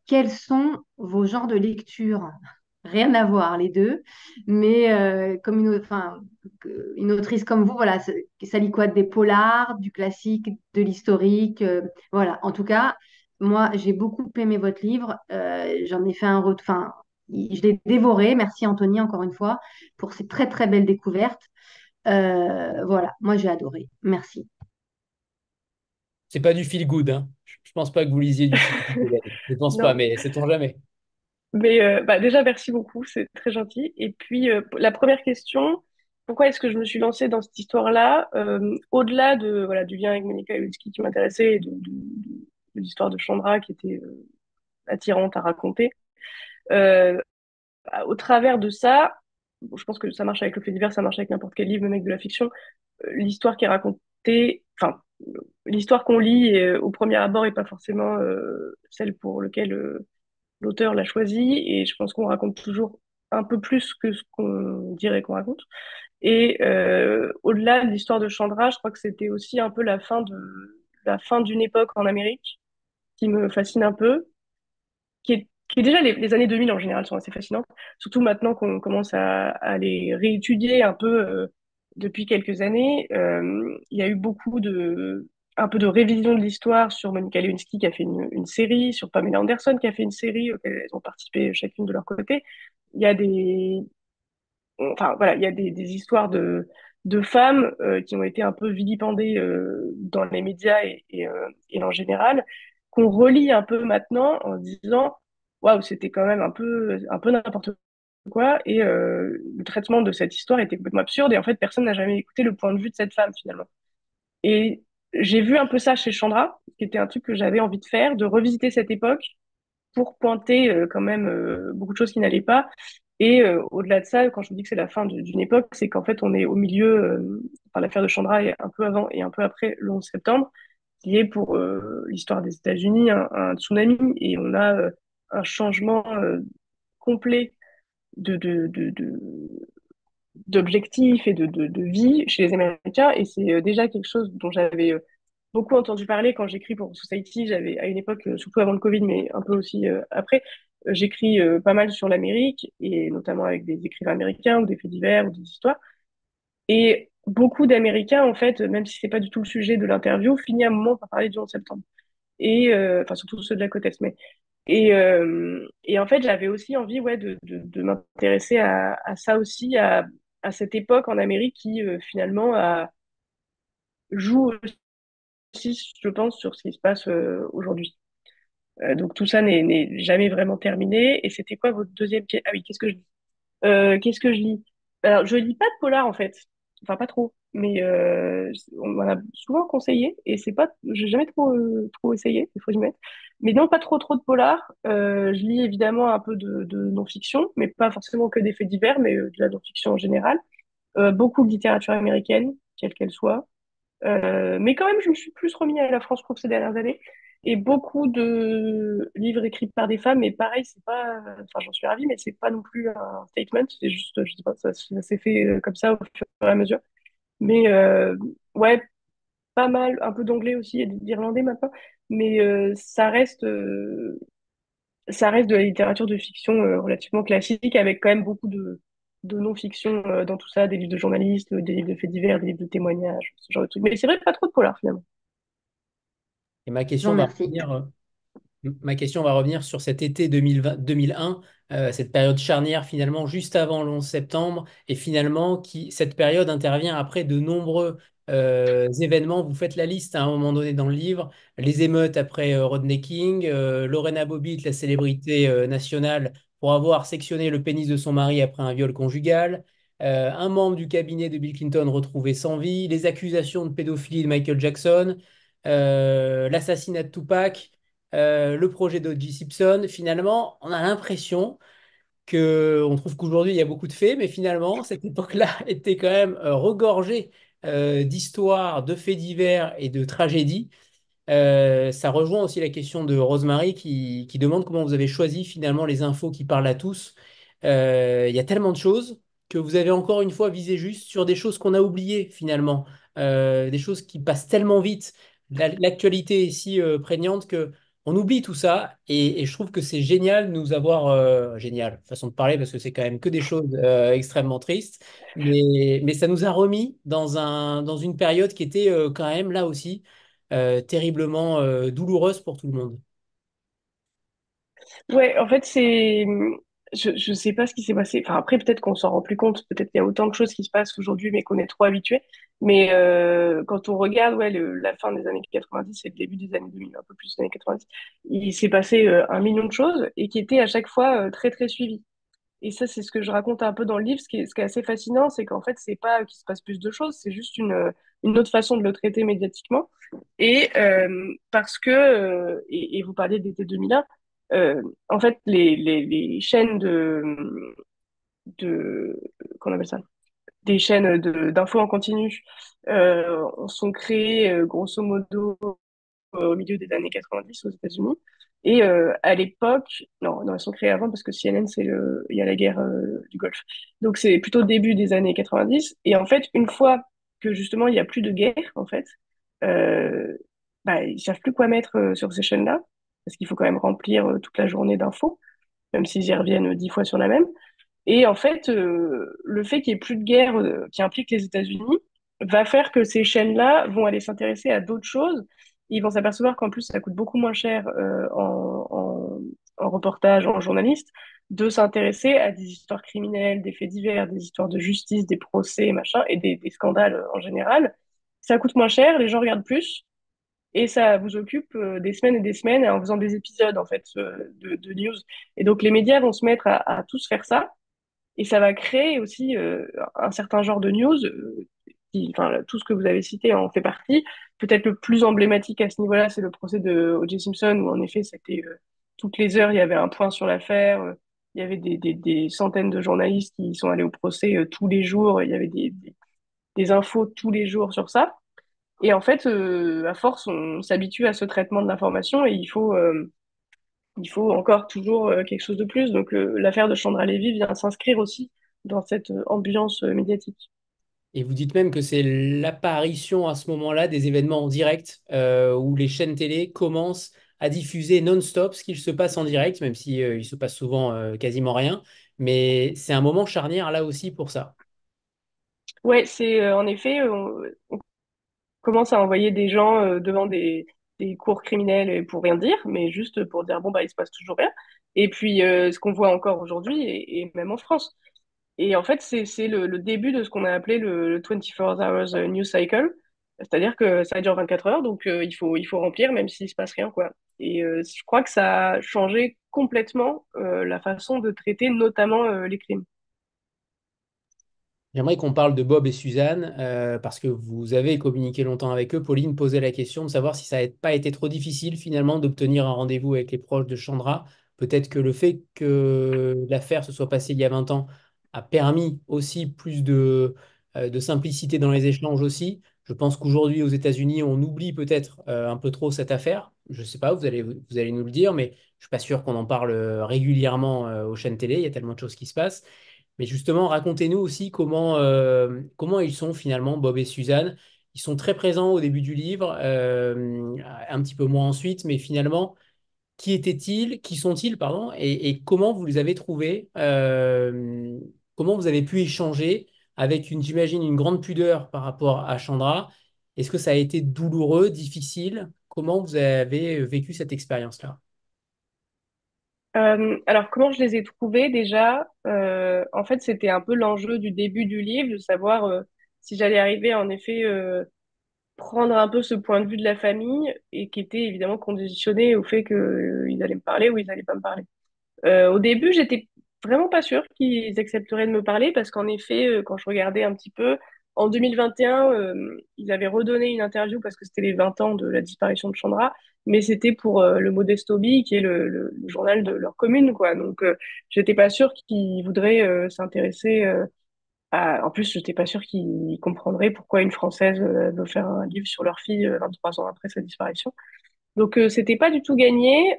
quels sont vos genres de lecture? Rien à voir les deux, mais comme enfin, une autrice comme vous, voilà, ça lit quoi? Des polars, du classique, de l'historique, voilà. En tout cas, moi, j'ai beaucoup aimé votre livre. J'en ai fait un enfin, je l'ai dévoré. Merci Anthony encore une fois pour ces très très belles découvertes. Voilà, moi j'ai adoré. Merci. C'est pas du feel good, hein. Je pense pas que vous lisiez du feel good, Hélène. Je pense pas, Non. mais sait-on jamais. Mais bah, déjà, merci beaucoup, c'est très gentil. Et puis, la première question, pourquoi est-ce que je me suis lancée dans cette histoire-là? Au-delà voilà, du lien avec Monica Lewinsky qui m'intéressait et de l'histoire de Chandra qui était attirante à raconter, euh, au travers de ça, bon, je pense que ça marche avec le fait divers, ça marche avec n'importe quel livre, même avec de la fiction, l'histoire qui est racontée, enfin, l'histoire qu'on lit au premier abord est pas forcément celle pour laquelle l'auteur l'a choisie, et je pense qu'on raconte toujours un peu plus que ce qu'on dirait qu'on raconte. Et au-delà de l'histoire de Chandra, je crois que c'était aussi un peu la fin d'une époque en Amérique qui me fascine un peu, qui est déjà les années 2000 en général sont assez fascinantes, surtout maintenant qu'on commence à les réétudier un peu depuis quelques années. Il y a eu un peu de révision de l'histoire sur Monica Lewinsky qui a fait une série, sur Pamela Anderson qui a fait une série auquel elles ont participé chacune de leur côté. Il y a enfin voilà, il y a des histoires de femmes qui ont été un peu vilipendées dans les médias et en général, qu'on relie un peu maintenant en se disant waouh, c'était quand même un peu n'importe quoi, et le traitement de cette histoire était complètement absurde, et en fait personne n'a jamais écouté le point de vue de cette femme finalement. Et j'ai vu un peu ça chez Chandra, qui était un truc que j'avais envie de faire, de revisiter cette époque pour pointer quand même beaucoup de choses qui n'allaient pas. Et au-delà de ça, quand je vous dis que c'est la fin d'une époque, c'est qu'en fait, on est au milieu, enfin, l'affaire de Chandra est un peu avant et un peu après le 11 septembre, qui est pour l'histoire des États-Unis un tsunami, et on a un changement complet de, de, de, de, d'objectifs et de vie chez les Américains. Et c'est déjà quelque chose dont j'avais beaucoup entendu parler quand j'écris pour Society. J'avais, à une époque, surtout avant le Covid, mais un peu aussi après, j'écris pas mal sur l'Amérique, et notamment avec des écrivains américains ou des faits divers ou des histoires. Et beaucoup d'Américains, en fait, même si c'est pas du tout le sujet de l'interview, finissent à un moment par parler du 11 septembre. Et, enfin, surtout ceux de la côte Est. Et en fait, j'avais aussi envie, ouais, de m'intéresser à ça aussi, à cette époque en Amérique qui, finalement, joue aussi, je pense, sur ce qui se passe aujourd'hui. Donc tout ça n'est jamais vraiment terminé. Et c'était quoi votre deuxième... Ah oui, qu'est-ce que je lis? Qu'est-ce que je lis? Alors, je lis pas de polar, en fait. Enfin, pas trop. Mais on m'en a souvent conseillé, et c'est pas, j'ai jamais trop essayé, il faut que je m'y mette. Mais non, pas trop de polar. Je lis évidemment un peu de non-fiction, mais pas forcément que des faits divers, mais de la non-fiction en général. Beaucoup de littérature américaine, quelle qu'elle soit. Mais quand même, je me suis plus remis à la France pour ces dernières années. Et beaucoup de livres écrits par des femmes, mais pareil, c'est pas, enfin, j'en suis ravie, mais c'est pas non plus un statement, c'est juste, je sais pas, ça s'est fait comme ça au fur et à mesure. Mais ouais, pas mal, un peu d'anglais aussi et d'irlandais maintenant, mais ça reste de la littérature de fiction relativement classique, avec quand même beaucoup de non-fiction dans tout ça, des livres de journalistes, des livres de faits divers, des livres de témoignages, ce genre de trucs. Mais c'est vrai, pas trop de polar finalement. Et Je vous remercie. ma question va revenir sur cet été 2020, 2001, cette période charnière finalement juste avant le 11 septembre, et finalement cette période intervient après de nombreux événements. Vous faites la liste à un moment donné dans le livre, les émeutes après Rodney King, Lorena Bobbitt, la célébrité nationale, pour avoir sectionné le pénis de son mari après un viol conjugal, un membre du cabinet de Bill Clinton retrouvé sans vie, les accusations de pédophilie de Michael Jackson, l'assassinat de Tupac, le projet d'O.J. Simpson. Finalement, on a l'impression on trouve qu'aujourd'hui, il y a beaucoup de faits, mais finalement, cette époque-là était quand même regorgée d'histoires, de faits divers et de tragédies. Ça rejoint aussi la question de Rosemary qui demande comment vous avez choisi finalement les infos qui parlent à tous. Il y a tellement de choses que vous avez encore une fois visé juste sur des choses qu'on a oubliées finalement. Des choses qui passent tellement vite. L'actualité est si prégnante que on oublie tout ça, et je trouve que c'est génial de nous avoir, génial, façon de parler, parce que c'est quand même que des choses extrêmement tristes, mais ça nous a remis dans une période qui était quand même là aussi terriblement douloureuse pour tout le monde. Ouais, en fait, je sais pas ce qui s'est passé. Enfin, après, peut-être qu'on s'en rend plus compte. Peut-être qu'il y a autant de choses qui se passent aujourd'hui, mais qu'on est trop habitué. Mais quand on regarde, ouais, la fin des années 90 et le début des années 2000, un peu plus des années 90, il s'est passé un million de choses, et qui étaient à chaque fois très, très suivies. Et ça, c'est ce que je raconte un peu dans le livre. Ce qui est assez fascinant, c'est qu'en fait, c'est pas qu'il se passe plus de choses, c'est juste une autre façon de le traiter médiatiquement. Et parce que, et vous parliez d'été 2001, en fait, les chaînes qu'on appelle ça, des chaînes d'infos en continu sont créées grosso modo au milieu des années 90 aux États-Unis. Et à l'époque, non, non, elles sont créées avant parce que CNN, il y a la guerre du Golfe. Donc c'est plutôt début des années 90. Et en fait, une fois que justement il n'y a plus de guerre, en fait, euh, bah, ils savent plus quoi mettre sur ces chaînes-là parce qu'il faut quand même remplir toute la journée d'infos, même s'ils y reviennent 10 fois sur la même. Et en fait, le fait qu'il n'y ait plus de guerre qui implique les États-Unis va faire que ces chaînes-là vont aller s'intéresser à d'autres choses. Ils vont s'apercevoir qu'en plus, ça coûte beaucoup moins cher en reportage, en journaliste, de s'intéresser à des histoires criminelles, des faits divers, des histoires de justice, des procès, machin, et des scandales en général. Ça coûte moins cher, les gens regardent plus, et ça vous occupe des semaines et des semaines en faisant des épisodes, en fait, de news. Et donc, les médias vont se mettre à tous faire ça. Et ça va créer aussi un certain genre de news, enfin, tout ce que vous avez cité en fait partie. Peut-être le plus emblématique à ce niveau-là, c'est le procès de O.J. Simpson, où en effet, c'était toutes les heures, il y avait un point sur l'affaire. Il y avait des centaines de journalistes qui sont allés au procès tous les jours. Il y avait des infos tous les jours sur ça. Et en fait, à force, on s'habitue à ce traitement de l'information et il faut encore toujours quelque chose de plus. Donc l'affaire de Chandra Levy vient s'inscrire aussi dans cette ambiance médiatique. Et vous dites même que c'est l'apparition à ce moment-là des événements en direct où les chaînes télé commencent à diffuser non-stop ce qu'il se passe en direct, même si il se passe souvent quasiment rien. Mais c'est un moment charnière là aussi pour ça. Ouais, c'est en effet, on commence à envoyer des gens devant des cours criminels pour rien dire, mais juste pour dire bon bah il se passe toujours rien. Et puis ce qu'on voit encore aujourd'hui et même en France. Et en fait, c'est le début de ce qu'on a appelé le 24 hours news cycle. C'est-à-dire que ça dure 24 heures, donc il faut remplir même s'il se passe rien, quoi. Et je crois que ça a changé complètement la façon de traiter notamment les crimes. J'aimerais qu'on parle de Bob et Suzanne, parce que vous avez communiqué longtemps avec eux. Pauline posait la question de savoir si ça n'avait pas été trop difficile finalement d'obtenir un rendez-vous avec les proches de Chandra. Peut-être que le fait que l'affaire se soit passée il y a 20 ans a permis aussi plus de simplicité dans les échanges aussi. Je pense qu'aujourd'hui aux États-Unis, on oublie peut-être un peu trop cette affaire. Je ne sais pas, vous allez nous le dire, mais je ne suis pas sûr qu'on en parle régulièrement aux chaînes télé. Il y a tellement de choses qui se passent. Mais justement, racontez-nous aussi comment ils sont finalement, Bob et Suzanne. Ils sont très présents au début du livre, un petit peu moins ensuite, mais finalement, qui étaient-ils, qui sont-ils, pardon, et comment vous les avez trouvés, comment vous avez pu échanger avec j'imagine, une grande pudeur par rapport à Chandra. Est-ce que ça a été douloureux, difficile? Comment vous avez vécu cette expérience-là? Alors, comment je les ai trouvés déjà? En fait, c'était un peu l'enjeu du début du livre, de savoir si j'allais arriver à, en effet, prendre un peu ce point de vue de la famille et qui était évidemment conditionné au fait qu'ils allaient me parler ou ils allaient pas me parler. Au début, j'étais vraiment pas sûre qu'ils accepteraient de me parler parce qu'en effet, quand je regardais un petit peu, en 2021, ils avaient redonné une interview parce que c'était les 20 ans de la disparition de Chandra, mais c'était pour le Modeste Hobby, qui est le journal de leur commune, quoi. Donc, j'étais pas sûre qu'ils voudraient s'intéresser En plus, j'étais pas sûre qu'ils comprendraient pourquoi une Française veut faire un livre sur leur fille 23 ans après sa disparition. Donc, c'était pas du tout gagné.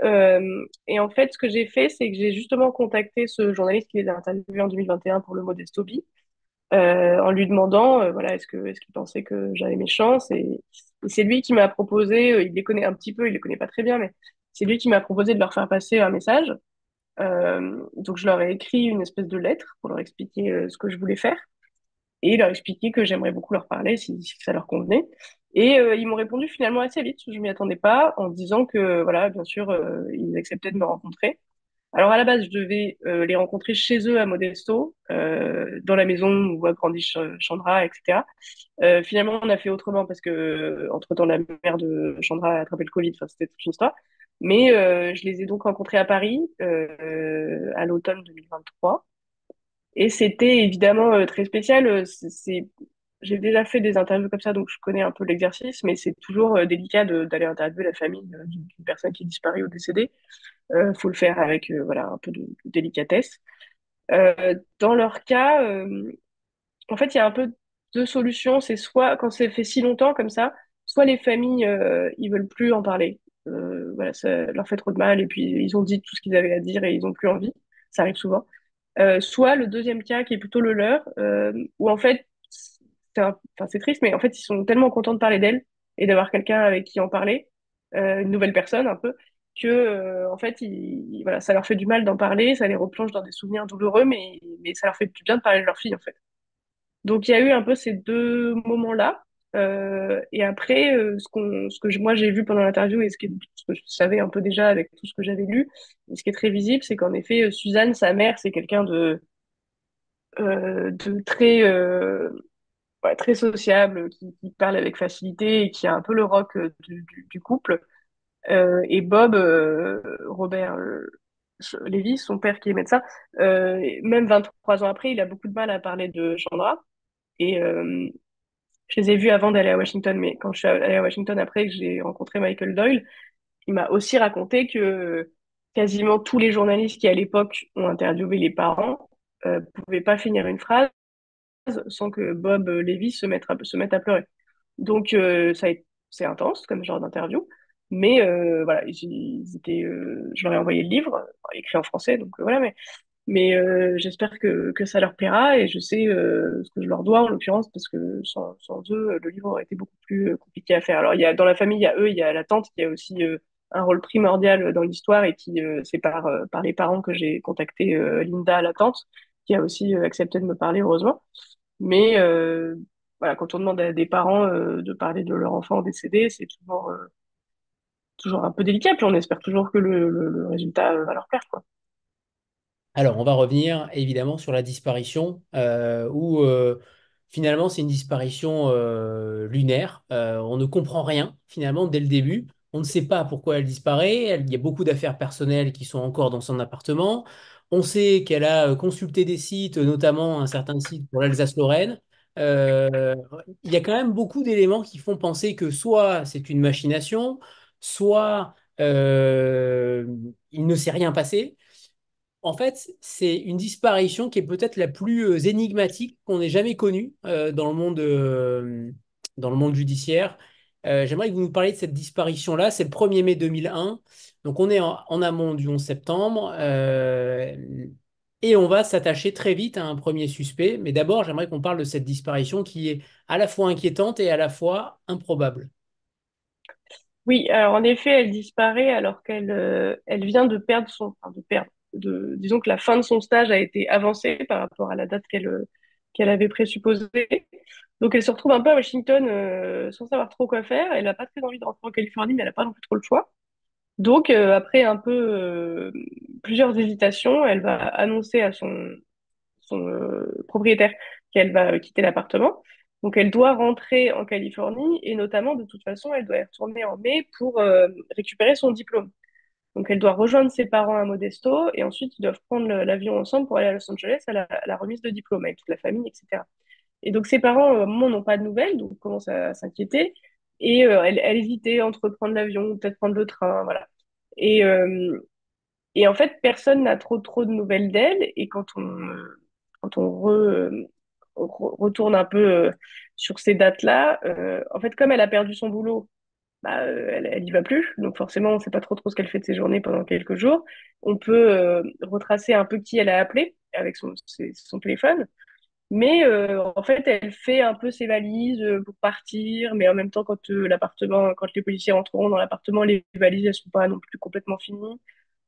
Et en fait, ce que j'ai fait, c'est que j'ai justement contacté ce journaliste qui les a interviewés en 2021 pour le Modeste Hobby, en lui demandant, voilà, est-ce qu'il pensait que j'avais mes chances. Et c'est lui qui m'a proposé, il les connaît un petit peu, il les connaît pas très bien, mais c'est lui qui m'a proposé de leur faire passer un message. Donc, je leur ai écrit une espèce de lettre pour leur expliquer ce que je voulais faire et leur expliquer que j'aimerais beaucoup leur parler si ça leur convenait. Et ils m'ont répondu finalement assez vite, je m'y attendais pas, en disant que voilà, bien sûr, ils acceptaient de me rencontrer. Alors à la base, je devais les rencontrer chez eux à Modesto, dans la maison où a grandi Chandra, etc. Finalement, on a fait autrement parce que entre-temps, la mère de Chandra a attrapé le Covid, enfin, c'était toute une histoire. Mais je les ai donc rencontrés à Paris à l'automne 2023. Et c'était évidemment très spécial. J'ai déjà fait des interviews comme ça, donc je connais un peu l'exercice, mais c'est toujours délicat d'aller interviewer la famille d'une personne qui est disparue ou décédée. Faut le faire avec voilà, un peu de délicatesse. Dans leur cas, en fait, il y a un peu deux solutions. C'est soit, quand c'est fait si longtemps comme ça, soit les familles, ils veulent plus en parler. Voilà, ça leur fait trop de mal et puis ils ont dit tout ce qu'ils avaient à dire et ils ont plus envie. Ça arrive souvent. Soit le deuxième cas qui est plutôt le leur, où en fait, enfin, c'est triste, mais en fait, ils sont tellement contents de parler d'elle et d'avoir quelqu'un avec qui en parler, une nouvelle personne un peu, que en fait, voilà, ça leur fait du mal d'en parler, ça les replonge dans des souvenirs douloureux, mais ça leur fait du bien de parler de leur fille en fait. Donc il y a eu un peu ces deux moments-là. Et après, moi j'ai vu pendant l'interview et ce que je savais un peu déjà avec tout ce que j'avais lu, et ce qui est très visible, c'est qu'en effet, Suzanne, sa mère, c'est quelqu'un de très, ouais, très sociable, qui parle avec facilité et qui a un peu le rock du couple. Et Bob, Robert Lévy, son père qui est médecin, même 23 ans après, il a beaucoup de mal à parler de Chandra. Et je les ai vus avant d'aller à Washington, mais quand je suis allée à Washington après que j'ai rencontré Michael Doyle, il m'a aussi raconté que quasiment tous les journalistes qui à l'époque ont interviewé les parents pouvaient pas finir une phrase sans que Bob Lévy se mette à pleurer. Donc c'est intense comme genre d'interview, mais voilà, je leur ai envoyé le livre, écrit en français, donc voilà, mais j'espère que ça leur plaira et je sais ce que je leur dois en l'occurrence parce que sans eux, le livre aurait été beaucoup plus compliqué à faire. Alors dans la famille, il y a eux, il y a la tante qui a aussi un rôle primordial dans l'histoire et qui c'est par les parents que j'ai contacté Linda, la tante, qui a aussi accepté de me parler heureusement. Mais voilà, quand on demande à des parents de parler de leur enfant décédé, c'est toujours un peu délicat, puis on espère toujours que le résultat va leur plaire, quoi. Alors, on va revenir évidemment sur la disparition, où finalement c'est une disparition lunaire. On ne comprend rien finalement dès le début. On ne sait pas pourquoi elle disparaît. Il y a beaucoup d'affaires personnelles qui sont encore dans son appartement. On sait qu'elle a consulté des sites, notamment un certain site pour l'Alsace-Lorraine. Euh, il y a quand même beaucoup d'éléments qui font penser que soit c'est une machination, soit il ne s'est rien passé. En fait, c'est une disparition qui est peut-être la plus énigmatique qu'on ait jamais connue dans le monde judiciaire. J'aimerais que vous nous parliez de cette disparition-là. C'est le 1er mai 2001. Donc, on est en amont du 11 septembre. Et on va s'attacher très vite à un premier suspect. Mais d'abord, j'aimerais qu'on parle de cette disparition qui est à la fois inquiétante et à la fois improbable. Oui, alors en effet, elle disparaît alors elle vient de perdre enfin, disons que la fin de son stage a été avancée par rapport à la date qu'elle avait présupposée. Donc elle se retrouve un peu à Washington sans savoir trop quoi faire. Elle n'a pas très envie de rentrer en Californie, mais elle n'a pas non plus trop le choix. Donc après un peu plusieurs hésitations, elle va annoncer à son propriétaire qu'elle va quitter l'appartement. Donc elle doit rentrer en Californie et notamment de toute façon elle doit y retourner en mai pour récupérer son diplôme. Donc elle doit rejoindre ses parents à Modesto et ensuite ils doivent prendre l'avion ensemble pour aller à Los Angeles à la remise de diplôme avec toute la famille, etc. Et donc ses parents, à un moment, n'ont pas de nouvelles, donc commencent à s'inquiéter. Et elle hésitait entre prendre l'avion ou peut-être prendre le train, voilà. Et, et en fait, personne n'a trop de nouvelles d'elle. Et quand on retourne un peu sur ces dates-là, en fait, comme elle a perdu son boulot, bah, elle y va plus. Donc forcément, on ne sait pas trop ce qu'elle fait de ses journées pendant quelques jours. On peut retracer un peu qui elle a appelé avec son téléphone. Mais en fait, elle fait un peu ses valises pour partir, mais en même temps, quand les policiers rentreront dans l'appartement, les valises, elles sont pas non plus complètement finies.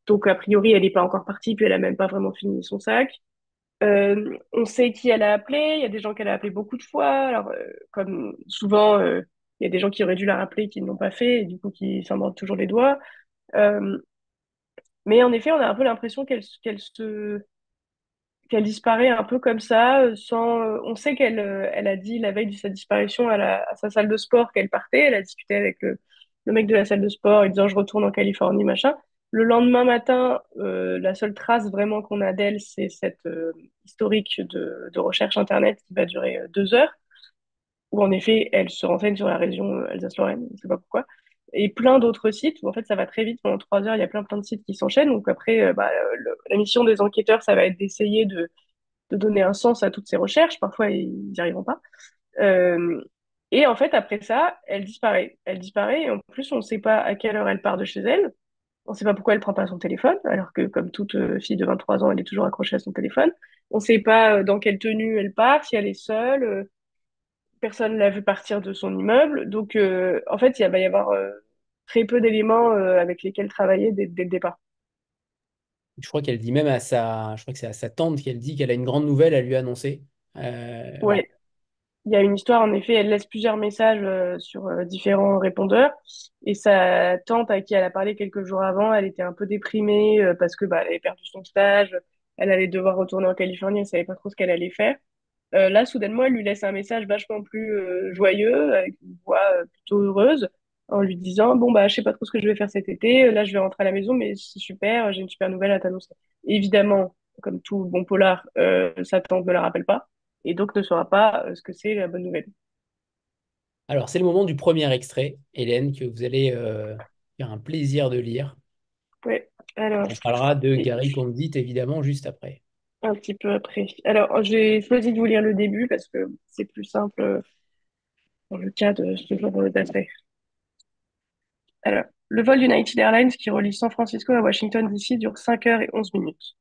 Donc, a priori, elle n'est pas encore partie, puis elle a même pas vraiment fini son sac. On sait qui elle a appelé, il y a des gens qu'elle a appelé beaucoup de fois. Alors, comme souvent, il y a des gens qui auraient dû la rappeler qui ne l'ont pas fait, et du coup, qui s'en mordent toujours les doigts. Euh, mais en effet, on a un peu l'impression qu'elle disparaît un peu comme ça, sans. On sait elle a dit la veille de sa disparition à sa salle de sport qu'elle partait. Elle a discuté avec le mec de la salle de sport, en disant je retourne en Californie, machin. Le lendemain matin, la seule trace vraiment qu'on a d'elle, c'est cette historique de recherche internet qui va durer 2 heures, où en effet, elle se renseigne sur la région Alsace-Lorraine, je ne sais pas pourquoi, et plein d'autres sites où en fait ça va très vite. Pendant 3 heures, il y a plein de sites qui s'enchaînent. Donc après, la mission des enquêteurs, ça va être d'essayer de donner un sens à toutes ces recherches. Parfois, ils n'y arriveront pas. Euh, et en fait, après ça, elle disparaît. Elle disparaît et en plus, on ne sait pas à quelle heure elle part de chez elle. On ne sait pas pourquoi elle prend pas son téléphone, alors que comme toute fille de 23 ans, elle est toujours accrochée à son téléphone. On ne sait pas dans quelle tenue elle part, si elle est seule. Personne ne l'a vu partir de son immeuble. Donc, en fait, il va y avoir très peu d'éléments avec lesquels travailler dès le départ. Je crois qu'elle dit même je crois que c'est à sa tante qu'elle dit qu'elle a une grande nouvelle à lui annoncer. Voilà. Ouais, il y a une histoire, en effet, elle laisse plusieurs messages sur différents répondeurs. Et sa tante, à qui elle a parlé quelques jours avant, elle était un peu déprimée parce que bah, elle avait perdu son stage, elle allait devoir retourner en Californie, elle savait pas trop ce qu'elle allait faire. Là, soudainement, elle lui laisse un message vachement plus joyeux, avec une voix plutôt heureuse, en lui disant, bon, bah, je sais pas trop ce que je vais faire cet été, là, je vais rentrer à la maison, mais c'est super, j'ai une super nouvelle à t'annoncer. Évidemment, comme tout bon polar, sa tante ne la rappelle pas, et donc ne saura pas ce que c'est la bonne nouvelle. Alors, c'est le moment du premier extrait, Hélène, que vous allez faire un plaisir de lire. Ouais, alors, On parlera de et Gary Condit, évidemment, juste après. un petit peu après. Alors, j'ai choisi de vous lire le début parce que c'est plus simple dans le cas de ce jour d'après. Alors, le vol d'United Airlines qui relie San Francisco à Washington, D.C. dure 5 heures et 11 minutes.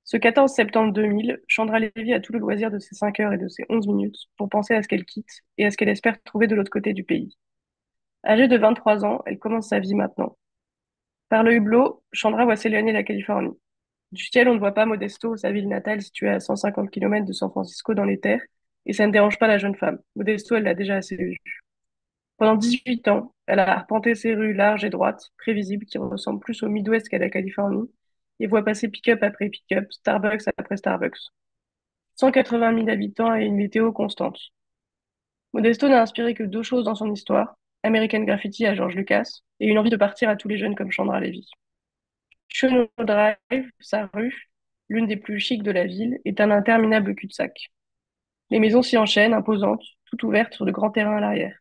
Ce 14 septembre 2000, Chandra Levy a tout le loisir de ces 5 heures et de ces 11 minutes pour penser à ce qu'elle quitte et à ce qu'elle espère trouver de l'autre côté du pays. Âgée de 23 ans, elle commence sa vie maintenant. Par le hublot, Chandra voit s'éloigner la Californie. Du ciel, on ne voit pas Modesto, sa ville natale située à 150 kilomètres de San Francisco dans les terres, et ça ne dérange pas la jeune femme. Modesto, elle l'a déjà assez vue. Pendant 18 ans, elle a arpenté ces rues larges et droites, prévisibles, qui ressemblent plus au Midwest qu'à la Californie, et voit passer pick-up après pick-up, Starbucks après Starbucks. 180 000 habitants et une météo constante. Modesto n'a inspiré que deux choses dans son histoire, American Graffiti à George Lucas, et une envie de partir à tous les jeunes comme Chandra Levy. Chenot Drive, sa rue, l'une des plus chics de la ville, est un interminable cul-de-sac. Les maisons s'y enchaînent, imposantes, toutes ouvertes sur de grands terrains à l'arrière.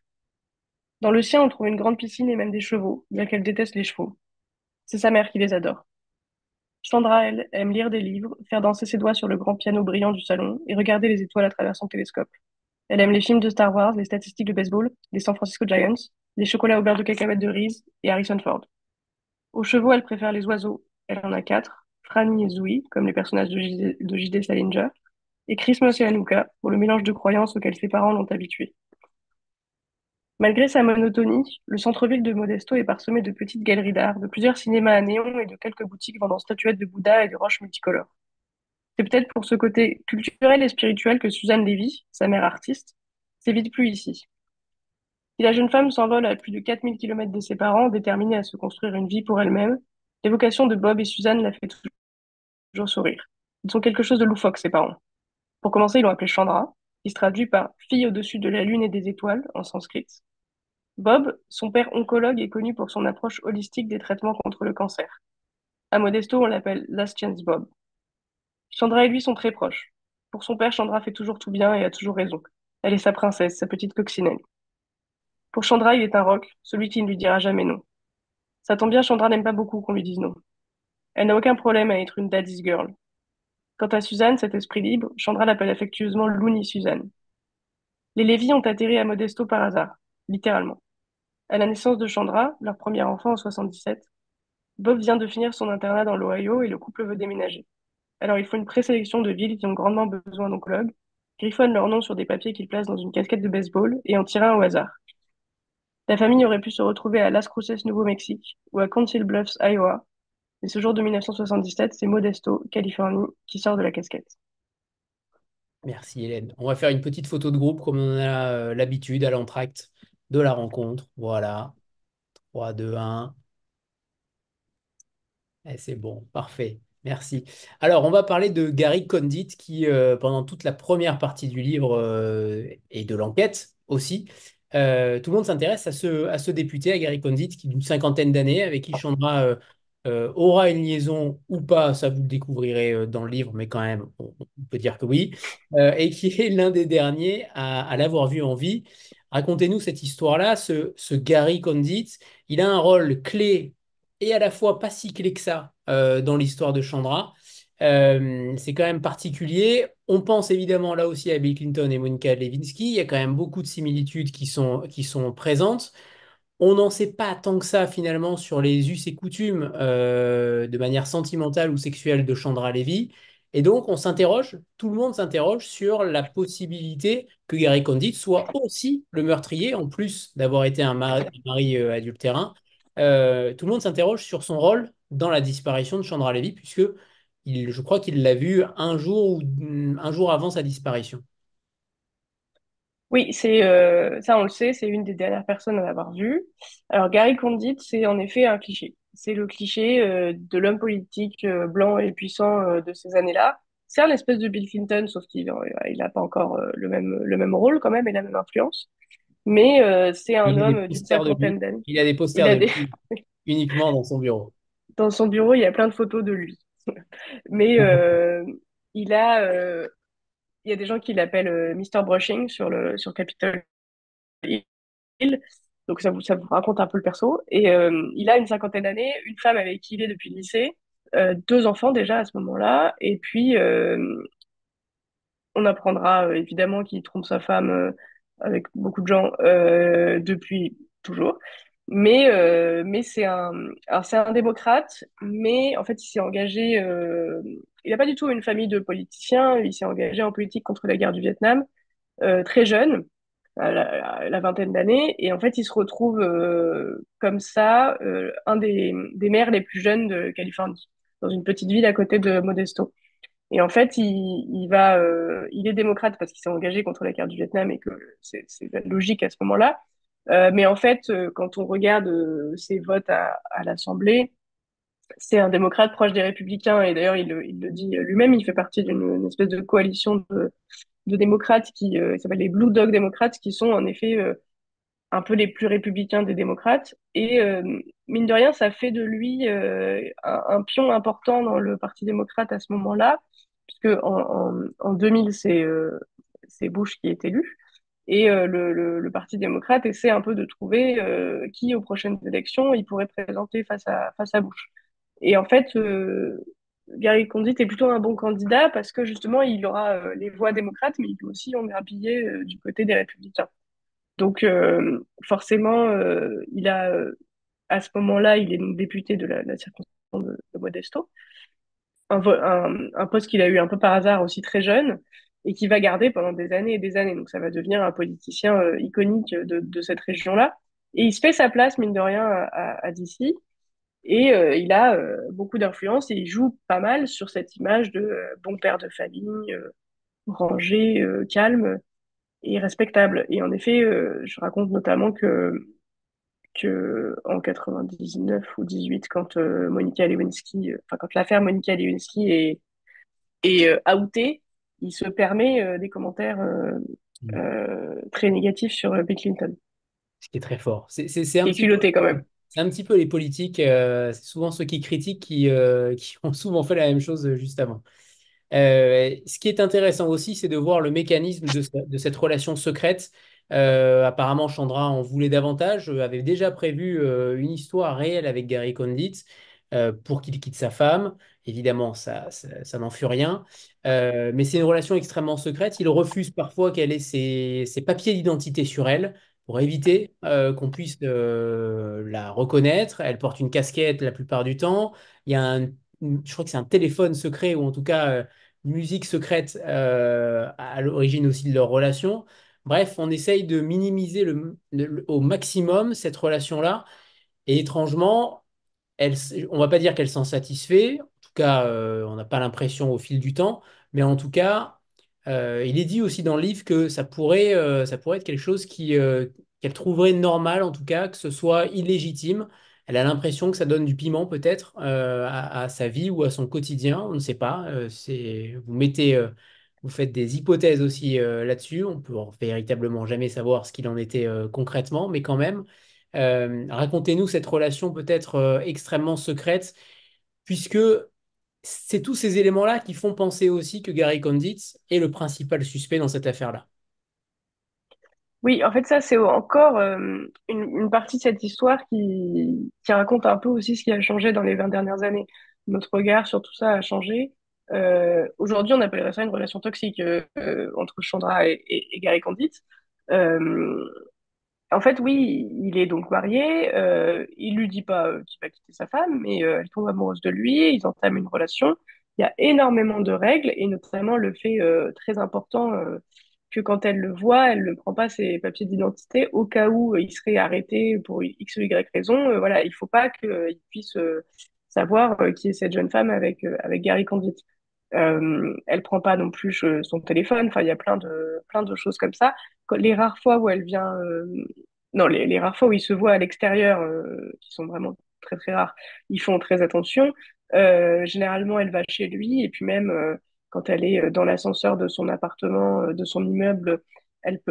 Dans le sien, on trouve une grande piscine et même des chevaux, bien qu'elle déteste les chevaux. C'est sa mère qui les adore. Chandra, elle, aime lire des livres, faire danser ses doigts sur le grand piano brillant du salon et regarder les étoiles à travers son télescope. Elle aime les films de Star Wars, les statistiques de baseball, les San Francisco Giants, les chocolats au beurre de cacahuète de Reese et Harrison Ford. Aux chevaux, elle préfère les oiseaux. Elle en a quatre, Franny et Zoe, comme les personnages de J.D. Salinger, et Christmas et Hanouka, pour le mélange de croyances auxquelles ses parents l'ont habituée. Malgré sa monotonie, le centre-ville de Modesto est parsemé de petites galeries d'art, de plusieurs cinémas à néon et de quelques boutiques vendant statuettes de Bouddha et de roches multicolores. C'est peut-être pour ce côté culturel et spirituel que Suzanne Levy, sa mère artiste, s'évite plus ici. Si la jeune femme s'envole à plus de 4 000 kilomètres de ses parents, déterminée à se construire une vie pour elle-même, l'évocation de Bob et Suzanne la fait toujours sourire. Ils sont quelque chose de loufoque, ses parents. Pour commencer, ils l'ont appelée Chandra, qui se traduit par fille au-dessus de la lune et des étoiles en sanskrit. Bob, son père oncologue, est connu pour son approche holistique des traitements contre le cancer. À Modesto, on l'appelle Last Chance Bob. Chandra et lui sont très proches. Pour son père, Chandra fait toujours tout bien et a toujours raison. Elle est sa princesse, sa petite coccinelle. Pour Chandra, il est un roc, celui qui ne lui dira jamais non. Ça tombe bien, Chandra n'aime pas beaucoup qu'on lui dise non. Elle n'a aucun problème à être une daddy's girl. Quant à Suzanne, cet esprit libre, Chandra l'appelle affectueusement Looney Suzanne. Les Lévy ont atterri à Modesto par hasard, littéralement. À la naissance de Chandra, leur premier enfant en 77, Bob vient de finir son internat dans l'Ohio et le couple veut déménager. Alors il faut une présélection de villes qui ont grandement besoin d'oncologues, griffonnent leur nom sur des papiers qu'ils placent dans une casquette de baseball et en tirent un au hasard. La famille aurait pu se retrouver à Las Cruces, Nouveau-Mexique, ou à Council Bluffs, Iowa, mais ce jour de 1977, c'est Modesto, Californie, qui sort de la casquette. Merci Hélène. On va faire une petite photo de groupe comme on a l'habitude à l'entracte de la rencontre. Voilà. 3, 2, 1. Eh, c'est bon, parfait. Merci. Alors, on va parler de Gary Condit qui, pendant toute la première partie du livre et de l'enquête aussi, tout le monde s'intéresse à ce député, à Gary Condit, qui d'une cinquantaine d'années, avec qui Chandra aura une liaison ou pas, ça vous le découvrirez dans le livre, mais quand même, on peut dire que oui, et qui est l'un des derniers à l'avoir vu en vie. Racontez-nous cette histoire-là, ce Gary Condit. Il a un rôle clé et à la fois pas si clé que ça dans l'histoire de Chandra. C'est quand même particulier. On pense évidemment là aussi à Bill Clinton et Monica Lewinsky. Il y a quand même beaucoup de similitudes qui sont présentes. On n'en sait pas tant que ça finalement sur les us et coutumes de manière sentimentale ou sexuelle de Chandra Levy. Et donc on s'interroge, tout le monde s'interroge sur la possibilité que Gary Condit soit aussi le meurtrier, en plus d'avoir été un mari adultérin. Tout le monde s'interroge sur son rôle dans la disparition de Chandra Levy, puisque je crois qu'il l'a vu un jour avant sa disparition. Oui, ça on le sait, c'est une des dernières personnes à l'avoir vu. Alors Gary Condit, c'est en effet un cliché. C'est le cliché de l'homme politique blanc et puissant de ces années-là. C'est un espèce de Bill Clinton, sauf qu'il n'a pas encore le même rôle quand même et la même influence. Mais c'est un Il a des homme d'une posters de lui. cinquantaine d'années. Il a des posters Il a de des... lui uniquement dans son bureau. Dans son bureau, il y a plein de photos de lui. Mais il a, euh, il y a des gens qui l'appellent Mr. Brushing sur Capitol Hill. Donc ça vous raconte un peu le perso. Et il a une cinquantaine d'années, une femme avec qui il est depuis le lycée, deux enfants déjà à ce moment-là. Et puis on apprendra évidemment qu'il trompe sa femme avec beaucoup de gens depuis toujours. Mais alors c'est un démocrate, mais en fait il s'est engagé. Il n'a pas du tout une famille de politiciens. Il s'est engagé en politique contre la guerre du Vietnam très jeune, à la vingtaine d'années, et en fait il se retrouve comme ça un des maires les plus jeunes de Californie, dans une petite ville à côté de Modesto. Et en fait, il est démocrate parce qu'il s'est engagé contre la guerre du Vietnam et que c'est logique à ce moment-là. Mais en fait, quand on regarde ses votes à l'Assemblée, c'est un démocrate proche des républicains. Et d'ailleurs, il le dit lui-même, il fait partie d'une espèce de coalition de démocrates qui s'appelle les Blue Dog démocrates, qui sont en effet un peu les plus républicains des démocrates. Et mine de rien, ça fait de lui un pion important dans le Parti démocrate à ce moment-là, puisque en 2000, c'est Bush qui est élu. Et le Parti démocrate essaie un peu de trouver qui, aux prochaines élections, il pourrait présenter face à Bush. Et en fait, Gary Condit est plutôt un bon candidat parce que justement, il aura les voix démocrates, mais il peut aussi en grappiller du côté des républicains. Donc, forcément, à ce moment-là, il est donc député de la circonscription de Modesto, un poste qu'il a eu un peu par hasard aussi très jeune et qui va garder pendant des années et des années. Donc, ça va devenir un politicien iconique de cette région-là. Et il se fait sa place, mine de rien, à DC. Et il a beaucoup d'influence et il joue pas mal sur cette image de bon père de famille, rangé, calme et respectable. Et en effet, je raconte notamment que en 99 ou 18, quand Monica Lewinsky, enfin quand l'affaire Monica Lewinsky est outée, il se permet des commentaires très négatifs sur Bill Clinton, Ce qui est très fort. qui est culotté quand même. C'est un petit peu les politiques, c'est souvent ceux qui critiquent qui ont souvent fait la même chose juste avant. Ce qui est intéressant aussi, c'est de voir le mécanisme de cette relation secrète. Apparemment, Chandra en voulait davantage, avait déjà prévu une histoire réelle avec Gary Condit pour qu'il quitte sa femme. Évidemment, ça n'en fut rien. Mais c'est une relation extrêmement secrète. Il refuse parfois qu'elle ait ses papiers d'identité sur elle pour éviter qu'on puisse la reconnaître. Elle porte une casquette la plupart du temps. Il y a je crois que c'est un téléphone secret ou en tout cas musique secrète à l'origine aussi de leur relation. Bref, on essaye de minimiser au maximum cette relation-là. Et étrangement, on va pas dire qu'elle s'en satisfait. En tout cas, on n'a pas l'impression au fil du temps. Mais en tout cas, il est dit aussi dans le livre que ça pourrait être quelque chose qu'elle trouverait normal, en tout cas, que ce soit illégitime. Elle a l'impression que ça donne du piment peut-être à sa vie ou à son quotidien. On ne sait pas. Vous faites des hypothèses aussi là-dessus. On peut véritablement jamais savoir ce qu'il en était concrètement, mais quand même. Racontez-nous cette relation peut-être extrêmement secrète, puisque c'est tous ces éléments-là qui font penser aussi que Gary Condit est le principal suspect dans cette affaire-là. Oui, en fait, ça, c'est encore une partie de cette histoire qui raconte un peu aussi ce qui a changé dans les 20 dernières années. Notre regard sur tout ça a changé. Aujourd'hui, on appellerait ça une relation toxique entre Chandra et Gary Condit. Euh, En fait, oui, il est donc marié. Il lui dit pas qu'il va quitter sa femme, mais elle tombe amoureuse de lui. Ils entament une relation. Il y a énormément de règles, et notamment le fait très important que quand elle le voit, elle ne prend pas ses papiers d'identité au cas où il serait arrêté pour X ou Y raison. Voilà, il faut pas qu'il puisse savoir qui est cette jeune femme avec Gary Condit. Elle prend pas non plus son téléphone. Enfin, il y a plein de choses comme ça. Les rares fois où elle vient, non, les rares fois où ils se voient à l'extérieur, qui sont vraiment très très rares, ils font très attention. Généralement, elle va chez lui, et puis même quand elle est dans l'ascenseur de son appartement, de son immeuble,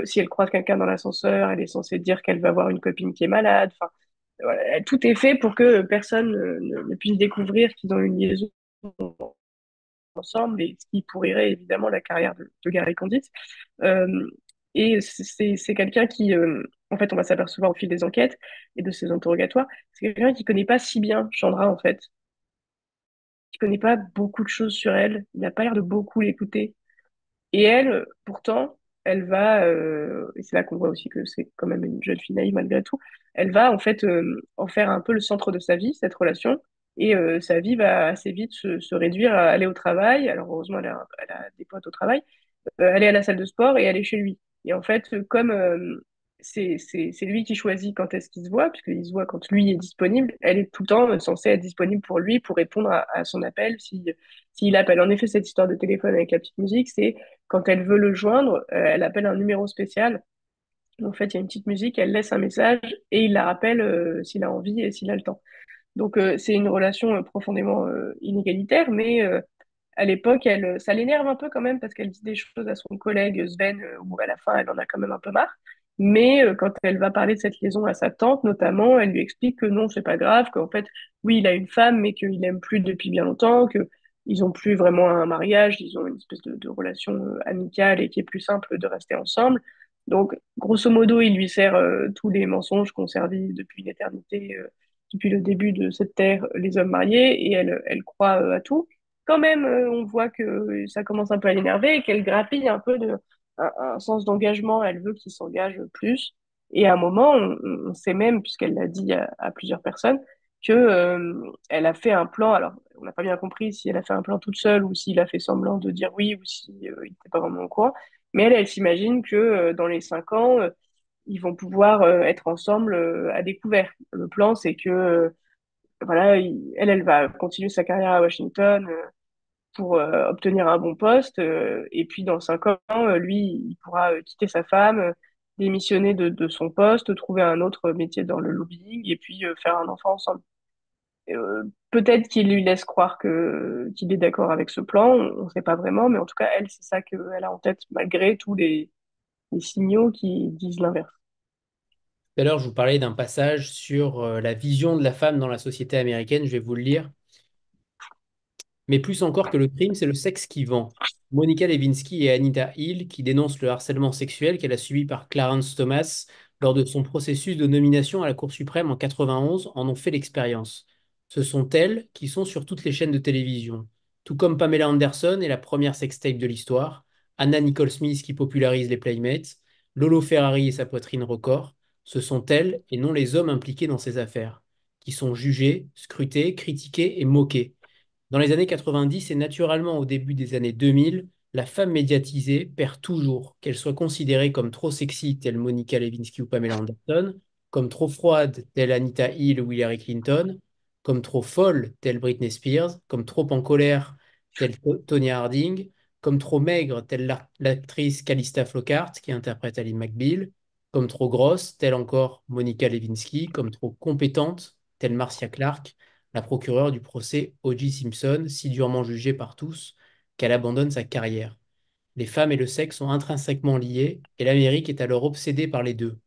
si elle croise quelqu'un dans l'ascenseur, elle est censée dire qu'elle va voir une copine qui est malade. Enfin, voilà, tout est fait pour que personne ne puisse découvrir qu'ils ont une liaison ensemble, et ce qui pourrirait évidemment la carrière de Gary Condit. Euh, et c'est quelqu'un qui, en fait, on va s'apercevoir au fil des enquêtes et de ses interrogatoires, c'est quelqu'un qui connaît pas si bien Chandra, en fait. Il connaît pas beaucoup de choses sur elle. Il n'a pas l'air de beaucoup l'écouter. Et elle, pourtant, elle va, et c'est là qu'on voit aussi que c'est quand même une jeune fille naïve malgré tout, elle va en fait en faire un peu le centre de sa vie, cette relation. Et sa vie va assez vite se réduire à aller au travail. Alors heureusement, elle a des potes au travail, aller à la salle de sport et aller chez lui. Et en fait, comme c'est lui qui choisit quand est-ce qu'il se voit, puisqu'il se voit quand lui est disponible, elle est tout le temps censée être disponible pour lui, pour répondre à son appel s'il appelle. En effet, cette histoire de téléphone avec la petite musique, c'est quand elle veut le joindre, elle appelle un numéro spécial. En fait, il y a une petite musique, elle laisse un message et il la rappelle s'il a envie et s'il a le temps. Donc, c'est une relation profondément inégalitaire, mais à l'époque, ça l'énerve un peu quand même parce qu'elle dit des choses à son collègue Sven, où à la fin, elle en a quand même un peu marre. Mais quand elle va parler de cette liaison à sa tante, notamment, elle lui explique que non, c'est pas grave, qu'en fait, oui, il a une femme, mais qu'il aime plus depuis bien longtemps, que ils ont plus vraiment un mariage, ils ont une espèce de relation amicale et qui est plus simple de rester ensemble. Donc, grosso modo, il lui sert tous les mensonges qu'ont servi depuis l'éternité, depuis le début de cette terre, les hommes mariés, et elle croit à tout. Quand même, on voit que ça commence un peu à l'énerver et qu'elle grappille un peu un sens d'engagement. Elle veut qu'il s'engage plus. Et à un moment, on sait même, puisqu'elle l'a dit à plusieurs personnes, que elle a fait un plan. Alors, on n'a pas bien compris si elle a fait un plan toute seule ou s'il a fait semblant de dire oui ou si il n'était pas vraiment au courant. Mais elle s'imagine que dans les 5 ans, ils vont pouvoir être ensemble à découvert. Le plan, c'est que voilà, elle va continuer sa carrière à Washington pour obtenir un bon poste. Et puis dans 5 ans, lui, il pourra quitter sa femme, démissionner de son poste, trouver un autre métier dans le lobbying et puis faire un enfant ensemble. Peut-être qu'il lui laisse croire qu'il est d'accord avec ce plan, on ne sait pas vraiment, mais en tout cas, elle, c'est ça qu'elle a en tête, malgré tous les signaux qui disent l'inverse. Tout à l'heure, je vous parlais d'un passage sur la vision de la femme dans la société américaine. Je vais vous le lire. Mais plus encore que le crime, c'est le sexe qui vend. Monica Lewinsky et Anita Hill, qui dénoncent le harcèlement sexuel qu'elle a subi par Clarence Thomas lors de son processus de nomination à la Cour suprême en 91, en ont fait l'expérience. Ce sont elles qui sont sur toutes les chaînes de télévision, tout comme Pamela Anderson et la première sextape de l'histoire, Anna Nicole Smith qui popularise les Playmates, Lolo Ferrari et sa poitrine record. Ce sont elles, et non les hommes impliqués dans ces affaires, qui sont jugés, scrutés, critiqués et moqués. Dans les années 90 et naturellement au début des années 2000, la femme médiatisée perd toujours, qu'elle soit considérée comme trop sexy, telle Monica Lewinsky ou Pamela Anderson, comme trop froide, telle Anita Hill ou Hillary Clinton, comme trop folle, telle Britney Spears, comme trop en colère, telle Tonya Harding, comme trop maigre, telle l'actrice Calista Flockhart qui interprète Ally McBeal, comme trop grosse, telle encore Monica Lewinsky, comme trop compétente, telle Marcia Clark, la procureure du procès O.J. Simpson, si durement jugée par tous qu'elle abandonne sa carrière. Les femmes et le sexe sont intrinsèquement liés et l'Amérique est alors obsédée par les deux.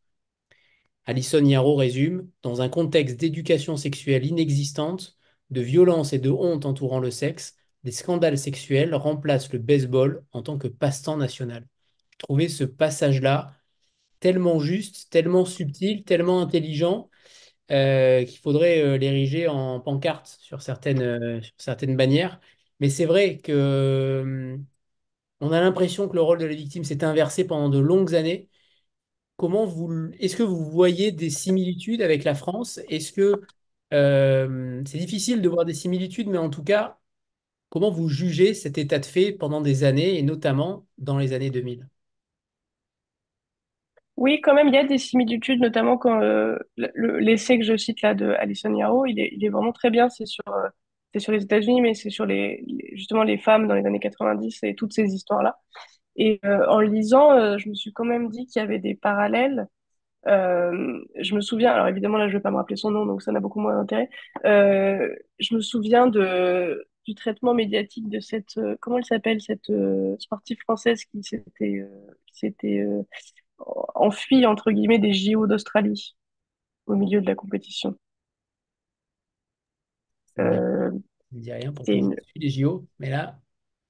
Alison Yarrow résume, dans un contexte d'éducation sexuelle inexistante, de violence et de honte entourant le sexe, les scandales sexuels remplacent le baseball en tant que passe-temps national. Je trouvais ce passage-là tellement juste, tellement subtil, tellement intelligent qu'il faudrait l'ériger en pancarte sur certaines bannières. Mais c'est vrai que on a l'impression que le rôle de la victime s'est inversé pendant de longues années. Est-ce que vous voyez des similitudes avec la France? Est-ce que c'est difficile de voir des similitudes, mais en tout cas, comment vous jugez cet état de fait pendant des années et notamment dans les années 2000? Oui, quand même, il y a des similitudes, notamment quand l'essai que je cite là de Alison Yarrow, il est vraiment très bien. C'est sur les États-Unis, mais c'est sur justement les femmes dans les années 90 et toutes ces histoires-là. Et en le lisant, je me suis quand même dit qu'il y avait des parallèles. Je me souviens, alors évidemment là je vais pas me rappeler son nom, donc ça n'a beaucoup moins d'intérêt. Je me souviens du traitement médiatique de cette, comment elle s'appelle, cette sportive française qui s'était enfuie entre guillemets des JO d'Australie au milieu de la compétition. Ça me dit, Euh, ça me dit rien, c'est pourtant je une, suis les JO, mais là,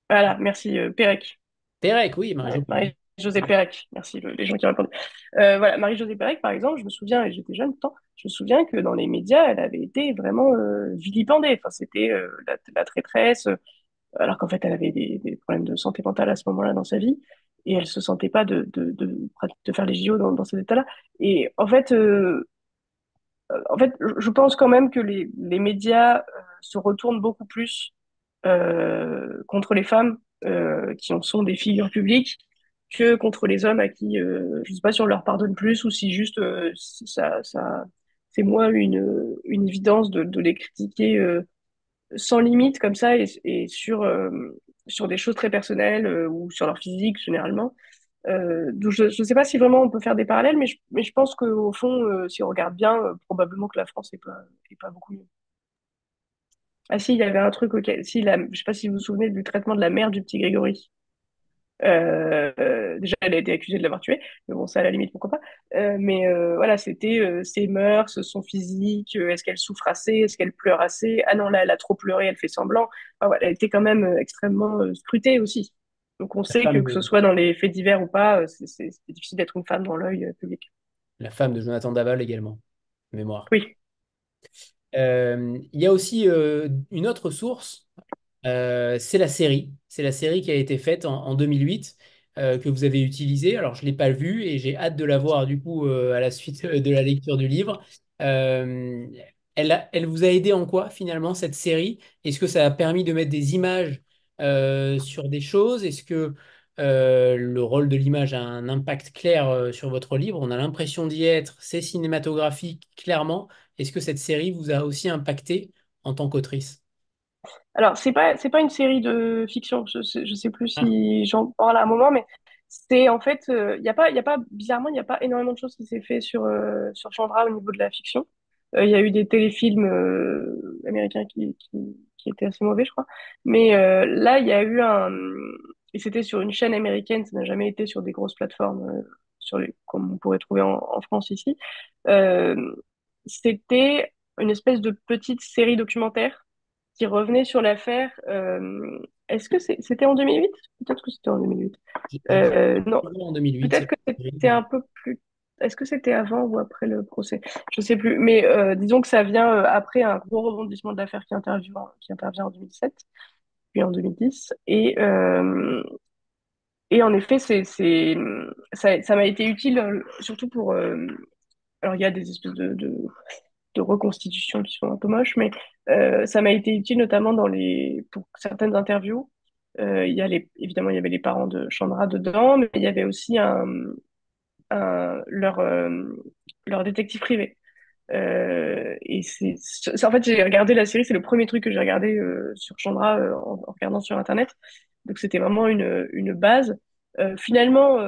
voilà, merci Pérec. Pérec, oui, Marie-Jo Ouais, Pérec. Marie-Josée Pérec, merci les gens qui ont répondu. Voilà, Marie-Josée Pérec, par exemple, je me souviens, et j'étais jeune pourtant, je me souviens que dans les médias, elle avait été vraiment vilipendée. Enfin, c'était la traîtresse, alors qu'en fait, elle avait des problèmes de santé mentale à ce moment-là dans sa vie, et elle se sentait pas de faire les JO dans cet état-là. Et en fait, je pense quand même que les médias se retournent beaucoup plus contre les femmes qui en sont des figures publiques que contre les hommes à qui, je ne sais pas si on leur pardonne plus ou si juste c'est moins une évidence de les critiquer sans limite comme ça et sur des choses très personnelles ou sur leur physique généralement. Donc je ne sais pas si vraiment on peut faire des parallèles, mais je pense qu'au fond, si on regarde bien, probablement que la France est pas beaucoup mieux. Ah si, il y avait un truc auquel, si je sais pas si vous vous souvenez du traitement de la mère du petit Grégory. Déjà, elle a été accusée de l'avoir tué, mais bon, ça à la limite, pourquoi pas. Mais voilà, c'était ses mœurs, son physique, est-ce qu'elle souffre assez, est-ce qu'elle pleure assez? Ah non, là, elle a trop pleuré, elle fait semblant. Enfin, voilà, elle était quand même extrêmement scrutée aussi. Donc on La sait femme que ce de, soit dans les faits divers ou pas, c'est difficile d'être une femme dans l'œil public. la femme de Jonathan Daval également, mémoire. Oui. Il y a aussi une autre source, c'est la série. C'est la série qui a été faite en 2008, que vous avez utilisée. Alors, je ne l'ai pas vue et j'ai hâte de la voir du coup à la suite de la lecture du livre. Euh, elle vous a aidé en quoi finalement cette série? Est-ce que ça a permis de mettre des images sur des choses? Est-ce que le rôle de l'image a un impact clair sur votre livre? On a l'impression d'y être. C'est cinématographique, clairement. Est-ce que cette série vous a aussi impacté en tant qu'autrice? Alors, c'est pas une série de fiction. Je sais plus Ah, si j'en parle à un moment, mais c'est en fait, il y a pas, bizarrement, il n'y a pas énormément de choses qui s'est fait sur Chandra au niveau de la fiction. Il y a eu des téléfilms américains qui étaient assez mauvais, je crois. Mais là, il y a eu et c'était sur une chaîne américaine, ça n'a jamais été sur des grosses plateformes comme on pourrait trouver en France ici. Euh, C'était une espèce de petite série documentaire qui revenait sur l'affaire. Est-ce que c'était en 2008? Peut-être que c'était en 2008. il me semble Non, que c'était en 2008, peut-être cette que série. c'était un peu plus. Est-ce que c'était avant ou après le procès? Je sais plus. Mais disons que ça vient après un gros rebondissement de l'affaire qui intervient en 2007, puis en 2010. Et en effet, ça m'a été utile, surtout pour. Alors, il y a des espèces de reconstitutions qui sont un peu moches, mais ça m'a été utile notamment pour certaines interviews. Évidemment, il y avait les parents de Chandra dedans, mais il y avait aussi un- leur, euh, leur détective privé. Et en fait, j'ai regardé la série, c'est le premier truc que j'ai regardé sur Chandra en regardant sur Internet. Donc c'était vraiment une base. Finalement,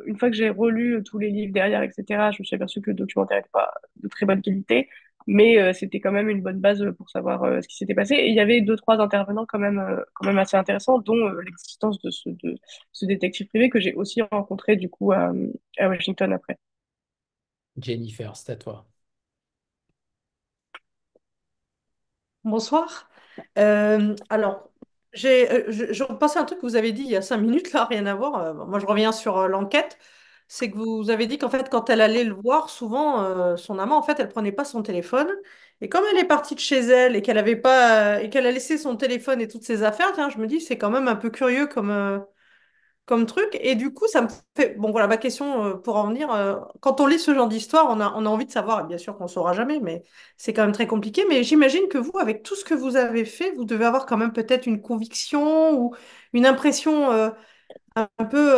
une fois que j'ai relu tous les livres derrière, etc., je me suis aperçu que le documentaire n'était pas de très bonne qualité, mais c'était quand même une bonne base pour savoir ce qui s'était passé. Et il y avait deux, trois intervenants quand même assez intéressants, dont l'existence de ce détective privé que j'ai aussi rencontré du coup à Washington après. Jennifer, c'est à toi. Bonsoir. Alors, je repasse à un truc que vous avez dit il y a 5 minutes, là, rien à voir. Moi, je reviens sur l'enquête. c'est que vous avez dit qu'en fait, quand elle allait le voir, souvent, son amant, en fait, elle prenait pas son téléphone. Et comme elle est partie de chez elle et qu'elle avait pas, et qu'elle a laissé son téléphone et toutes ses affaires, tiens, je me dis, c'est quand même un peu curieux comme truc. Et du coup, ça me fait. Bon, voilà, ma question pour en venir. Quand on lit ce genre d'histoire, on a envie de savoir, et bien sûr qu'on ne saura jamais, mais c'est quand même très compliqué. Mais j'imagine que vous, avec tout ce que vous avez fait, vous devez avoir quand même peut-être une conviction ou une impression un peu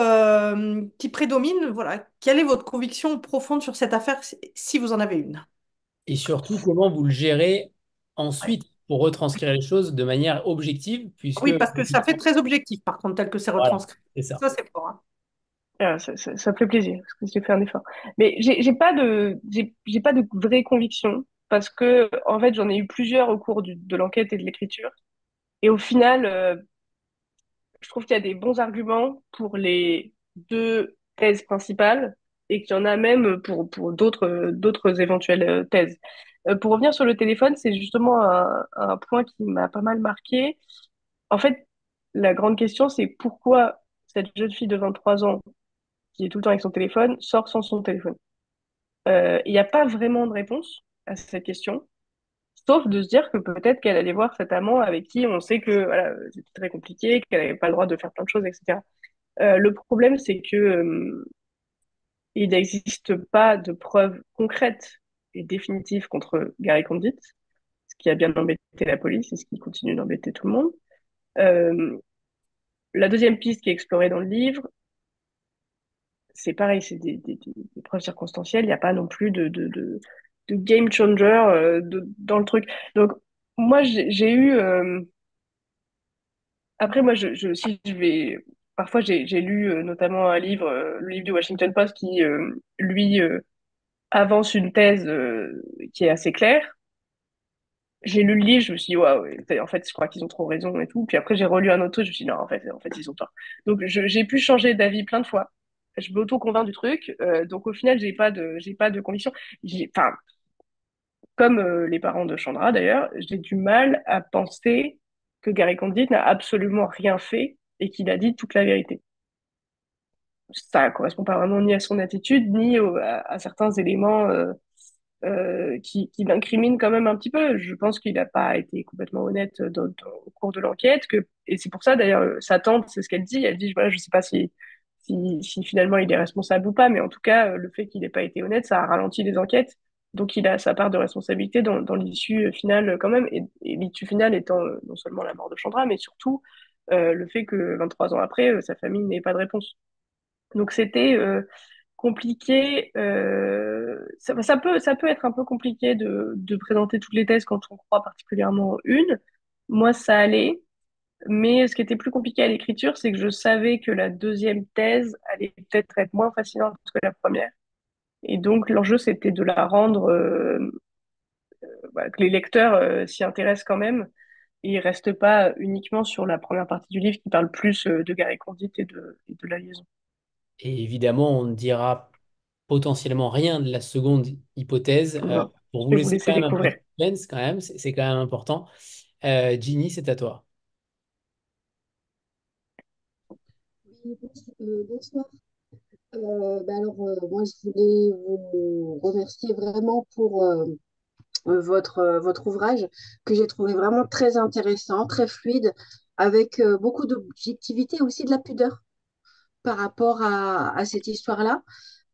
qui prédomine. Voilà. Quelle est votre conviction profonde sur cette affaire, si vous en avez une? Et surtout, comment vous le gérez ensuite pour retranscrire les choses de manière objective, puisque Oui, parce que ça fait très objectif, par contre, tel que c'est voilà, retranscrit. c'est ça. Ça, c'est fort, hein. Ça me fait plaisir, parce que j'ai fait un effort. Mais j'ai pas de vraie conviction, parce que, en fait, j'en ai eu plusieurs au cours de l'enquête et de l'écriture. Et au final, je trouve qu'il y a des bons arguments pour les deux thèses principales et qu'il y en a même pour d'autres éventuelles thèses. Pour revenir sur le téléphone, c'est justement un point qui m'a pas mal marqué. En fait, la grande question, c'est pourquoi cette jeune fille de 23 ans qui est tout le temps avec son téléphone sort sans son téléphone. Il n'y a pas vraiment de réponse à cette question. Sauf de se dire que peut-être qu'elle allait voir cet amant avec qui on sait que voilà, c'était très compliqué, qu'elle n'avait pas le droit de faire plein de choses, etc. Le problème, c'est que il n'existe pas de preuves concrètes et définitives contre Gary Condit, ce qui a bien embêté la police et ce qui continue d'embêter tout le monde. Euh, la deuxième piste qui est explorée dans le livre, c'est pareil, c'est des preuves circonstancielles. Il n'y a pas non plus de game changer dans le truc. Donc, moi, j'ai eu. Après, moi, si je vais. Parfois, j'ai lu notamment un livre, le livre du Washington Post, qui, lui, avance une thèse qui est assez claire. J'ai lu le livre, je me suis dit, waouh, en fait, je crois qu'ils ont trop raison et tout. Puis après, j'ai relu un autre truc, je me suis dit, non, en fait, ils ont tort. Donc, j'ai pu changer d'avis plein de fois. Je m'auto-convainc du truc. Donc, au final, j'ai pas de conviction. Enfin, comme les parents de Chandra d'ailleurs, j'ai du mal à penser que Gary Condit n'a absolument rien fait et qu'il a dit toute la vérité. Ça correspond pas vraiment ni à son attitude, ni à certains éléments qui l'incriminent quand même un petit peu. Je pense qu'il n'a pas été complètement honnête au cours de l'enquête, et c'est pour ça d'ailleurs, sa tante, c'est ce qu'elle dit, elle dit, voilà, je sais pas si finalement il est responsable ou pas, mais en tout cas, le fait qu'il n'ait pas été honnête, ça a ralenti les enquêtes. Donc il a sa part de responsabilité dans l'issue finale quand même, et l'issue finale étant non seulement la mort de Chandra, mais surtout le fait que 23 ans après, sa famille n'ait pas de réponse. Donc c'était compliqué. Ça peut être un peu compliqué de présenter toutes les thèses quand on croit particulièrement une. Moi, ça allait. Mais ce qui était plus compliqué à l'écriture, c'est que je savais que la deuxième thèse allait peut-être être moins fascinante que la première. Et donc, l'enjeu, c'était de la rendre, voilà, que les lecteurs s'y intéressent quand même et restent pas uniquement sur la première partie du livre qui parle plus de Gary Condit et de la liaison. Et évidemment, on ne dira potentiellement rien de la seconde hypothèse Non, pour je vous vais vous laisser laisser quand même un peu de découvrir. suspense quand même, c'est quand même important. Ginny, c'est à toi. Oui, bonsoir. Moi, je voulais vous remercier vraiment pour votre ouvrage que j'ai trouvé vraiment très intéressant, très fluide, avec beaucoup d'objectivité et aussi de la pudeur par rapport à cette histoire-là.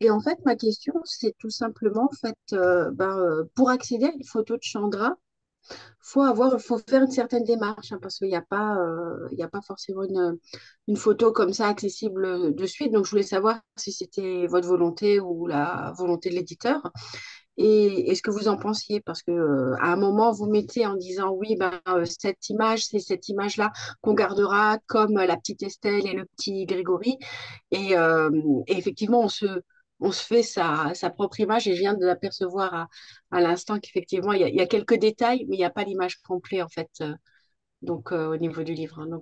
Et en fait, ma question, c'est tout simplement, en fait, pour accéder à une photo de Chandra, faut faire une certaine démarche, hein, parce qu'il y a pas forcément une photo comme ça accessible de suite. Donc, je voulais savoir si c'était votre volonté ou la volonté de l'éditeur. Et ce que vous en pensiez, parce que à un moment, vous mettez en disant oui, cette image, c'est cette image-là qu'on gardera comme la petite Estelle et le petit Grégory. Et, euh, et effectivement, on se fait sa propre image et je viens de l'apercevoir à l'instant qu'effectivement, il y a quelques détails, mais il n'y a pas l'image complète en fait, au niveau du livre, hein.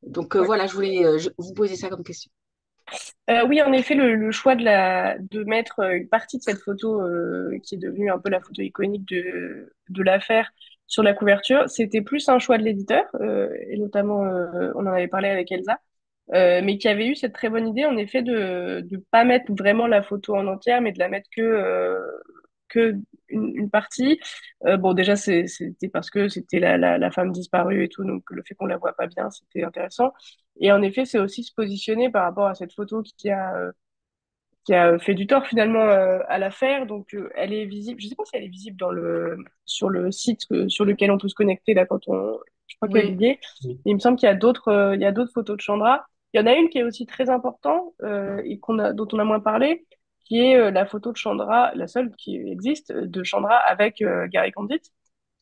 Ouais. Voilà, je voulais vous poser ça comme question. Oui, en effet, le choix de mettre une partie de cette photo qui est devenue un peu la photo iconique de l'affaire sur la couverture, c'était plus un choix de l'éditeur, et notamment, on en avait parlé avec Elsa. mais qui avait eu cette très bonne idée, en effet, de ne pas mettre vraiment la photo en entière, mais de la mettre que une partie. Bon, déjà, c'était parce que c'était la femme disparue et tout, donc le fait qu'on la voit pas bien, c'était intéressant. Et en effet, c'est aussi se positionner par rapport à cette photo qui a fait du tort finalement à l'affaire. Donc, elle est visible. Je sais pas si elle est visible sur le site sur lequel on peut se connecter là quand on. Je crois qu'elle Oui. y est. Oui. Il me semble qu'il y a d'autres photos de Chandra. Il y en a une qui est aussi très importante et dont on a moins parlé, qui est la photo de Chandra, la seule qui existe, de Chandra avec Gary Condit,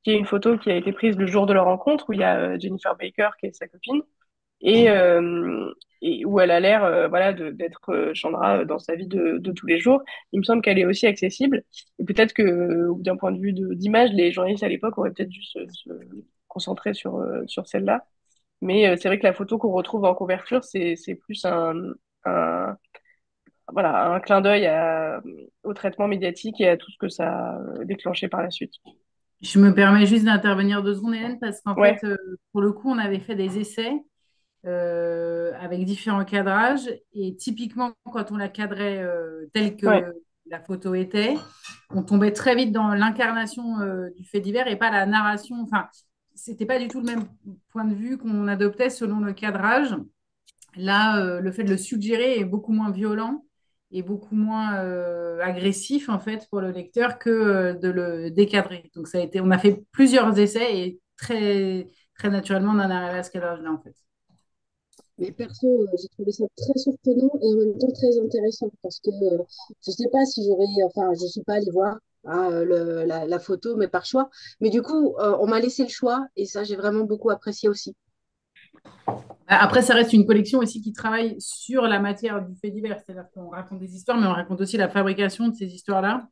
qui est une photo qui a été prise le jour de leur rencontre où il y a Jennifer Baker qui est sa copine et, où elle a l'air voilà d'être Chandra dans sa vie de tous les jours. Il me semble qu'elle est aussi accessible et peut-être que d'un point de vue d'image, les journalistes à l'époque auraient peut-être dû se concentrer sur celle-là. Mais c'est vrai que la photo qu'on retrouve en couverture, c'est plus un, voilà, un clin d'œil au traitement médiatique et à tout ce que ça a déclenché par la suite. Je me permets juste d'intervenir 2 secondes, Hélène, parce qu'en fait, Ouais, pour le coup, on avait fait des essais avec différents cadrages. Et typiquement, quand on la cadrait telle ouais, que la photo était, on tombait très vite dans l'incarnation du fait divers et pas la narration. Enfin, c'était pas du tout le même point de vue qu'on adoptait selon le cadrage. Là, le fait de le suggérer est beaucoup moins violent et beaucoup moins agressif en fait pour le lecteur que de le décadrer. Donc ça a été, on a fait plusieurs essais et très très naturellement on en est arrivé à ce cadrage-là en fait. Mais perso, j'ai trouvé ça très surprenant et en même temps très intéressant parce que je sais pas si j'aurais, enfin, je suis pas allée voir hein, la photo, mais par choix. Mais du coup, on m'a laissé le choix et ça, j'ai vraiment beaucoup apprécié aussi. Après, ça reste une collection aussi qui travaille sur la matière du fait divers, c'est-à-dire qu'on raconte des histoires, mais on raconte aussi la fabrication de ces histoires-là.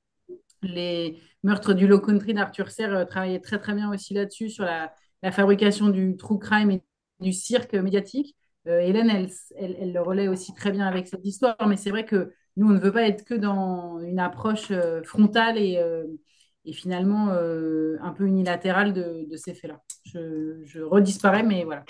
Les meurtres du Low Country d'Arthur Serre travaillaient très très bien aussi là-dessus, sur la fabrication du true crime et du cirque médiatique. Hélène, elle le relaie aussi très bien avec cette histoire, mais c'est vrai que nous, on ne veut pas être que dans une approche frontale et finalement un peu unilatérale de ces faits-là. Je redisparais, mais voilà.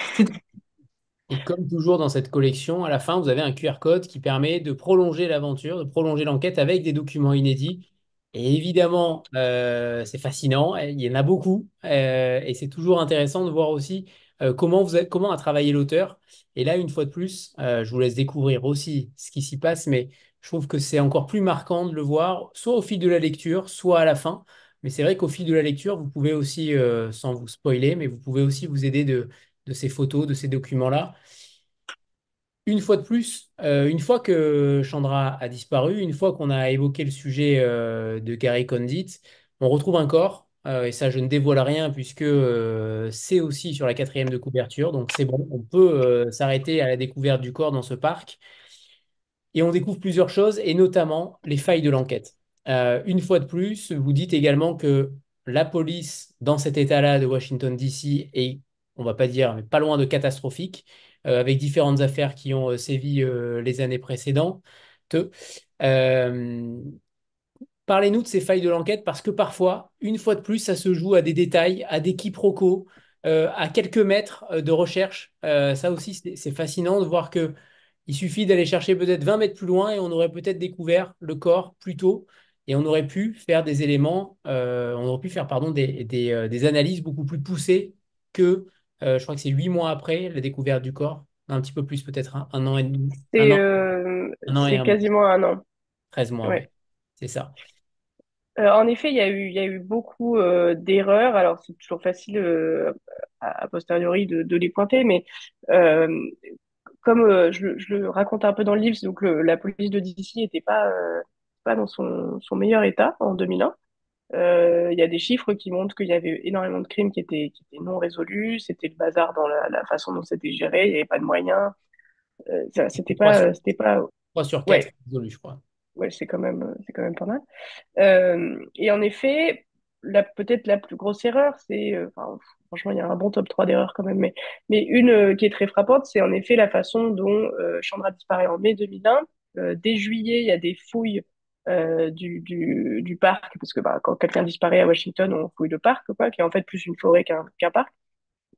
Et comme toujours dans cette collection, à la fin, vous avez un QR code qui permet de prolonger l'aventure, de prolonger l'enquête avec des documents inédits. Et évidemment, c'est fascinant, il y en a beaucoup, et c'est toujours intéressant de voir aussi comment a travaillé l'auteur. Et là, une fois de plus, je vous laisse découvrir aussi ce qui s'y passe, mais je trouve que c'est encore plus marquant de le voir, soit au fil de la lecture, soit à la fin. Mais c'est vrai qu'au fil de la lecture, vous pouvez aussi, sans vous spoiler, mais vous pouvez aussi vous aider de ces photos, de ces documents-là. Une fois de plus, une fois que Chandra a disparu, une fois qu'on a évoqué le sujet de Gary Condit, on retrouve un corps, et ça je ne dévoile rien puisque c'est aussi sur la quatrième de couverture, donc c'est bon, on peut s'arrêter à la découverte du corps dans ce parc, et on découvre plusieurs choses, et notamment les failles de l'enquête. Une fois de plus, vous dites également que la police dans cet état-là de Washington, D.C. est, on va pas dire, mais pas loin de catastrophique, avec différentes affaires qui ont sévi les années précédentes. Euh, Parlez-nous de ces failles de l'enquête parce que parfois, une fois de plus, ça se joue à des détails, à des quiproquos, à quelques mètres de recherche. Ça aussi, c'est fascinant de voir que il suffit d'aller chercher peut-être 20 mètres plus loin et on aurait peut-être découvert le corps plus tôt et on aurait pu faire des éléments, on aurait pu faire pardon, des analyses beaucoup plus poussées que, je crois que c'est 8 mois après la découverte du corps, un petit peu plus peut-être un an et demi, c'est euh, un an et c'est un mois, quasiment un an. 13 mois, Ouais. ouais, c'est ça. En effet, il y a eu beaucoup d'erreurs. Alors, c'est toujours facile a posteriori de les pointer, mais euh, comme je le raconte un peu dans le livre, donc la police de DC n'était pas dans son meilleur état en 2001. Il y a des chiffres qui montrent qu'il y avait énormément de crimes qui étaient non résolus. C'était le bazar dans la façon dont c'était géré. Il n'y avait pas de moyens. C'était 3 sur, pas, c'était pas. 3 sur 4 Ouais, résolu, je crois. ouais, c'est quand même pas mal. Et en effet, peut-être la plus grosse erreur, enfin, franchement, il y a un bon top 3 d'erreurs quand même, mais une qui est très frappante, c'est en effet la façon dont Chandra disparaît en mai 2001. Dès juillet, il y a des fouilles du parc, parce que bah, quand quelqu'un disparaît à Washington, on fouille le parc, quoi, qui est en fait plus une forêt qu'un parc.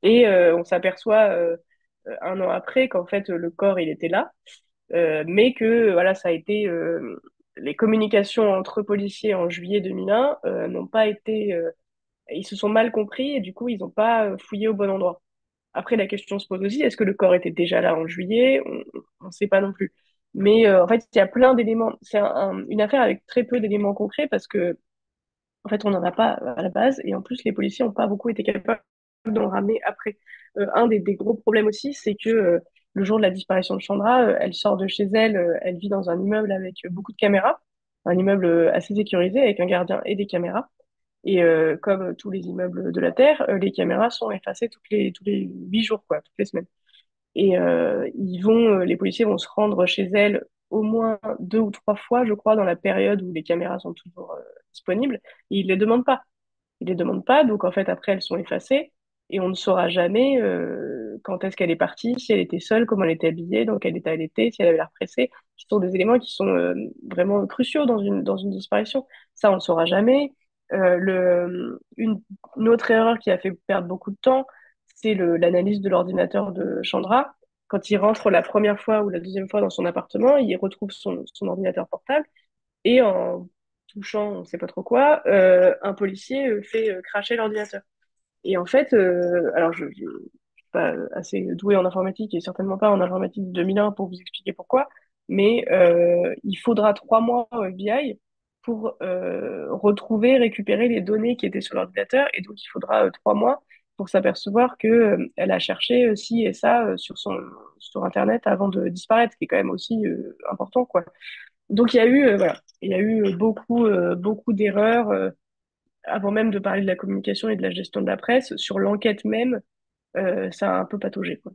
Et on s'aperçoit un an après qu'en fait le corps il était là, mais que voilà, ça a été les communications entre policiers en juillet 2001 n'ont pas été, ils se sont mal compris et du coup ils n'ont pas fouillé au bon endroit. Après, la question se pose aussi, est-ce que le corps était déjà là en juillet? On ne sait pas non plus. Mais en fait, il y a plein d'éléments. C'est une affaire avec très peu d'éléments concrets parce que, en fait, on n'en a pas à la base. Et en plus, les policiers n'ont pas beaucoup été capables d'en ramener après. Un des gros problèmes aussi, c'est que le jour de la disparition de Chandra, elle sort de chez elle, elle vit dans un immeuble avec beaucoup de caméras, un immeuble assez sécurisé avec un gardien et des caméras. Et comme tous les immeubles de la Terre, les caméras sont effacées tous les 8 jours, quoi, toutes les semaines. Et les policiers vont se rendre chez elle au moins 2 ou 3 fois, je crois, dans la période où les caméras sont toujours disponibles. Et ils les demandent pas. Ils les demandent pas, donc en fait après elles sont effacées et on ne saura jamais quand est-ce qu'elle est partie, si elle était seule, comment elle était habillée, dans quel état elle était, si elle avait l'air pressée. Ce sont des éléments qui sont vraiment cruciaux dans une disparition. Ça, on ne saura jamais. Une autre erreur qui a fait perdre beaucoup de temps, c'est l'analyse de l'ordinateur de Chandra. Quand il rentre la première fois ou la deuxième fois dans son appartement, il retrouve son ordinateur portable et en touchant, on ne sait pas trop quoi, un policier fait cracher l'ordinateur. Et en fait, alors je suis pas assez douée en informatique et certainement pas en informatique de 2001 pour vous expliquer pourquoi, mais il faudra 3 mois au FBI pour retrouver, récupérer les données qui étaient sur l'ordinateur, et donc il faudra 3 mois pour s'apercevoir que elle a cherché ci et ça sur Internet avant de disparaître, ce qui est quand même aussi important, quoi. Donc il y a eu voilà, il y a eu beaucoup d'erreurs avant même de parler de la communication et de la gestion de la presse sur l'enquête même, ça a un peu pataugé, quoi.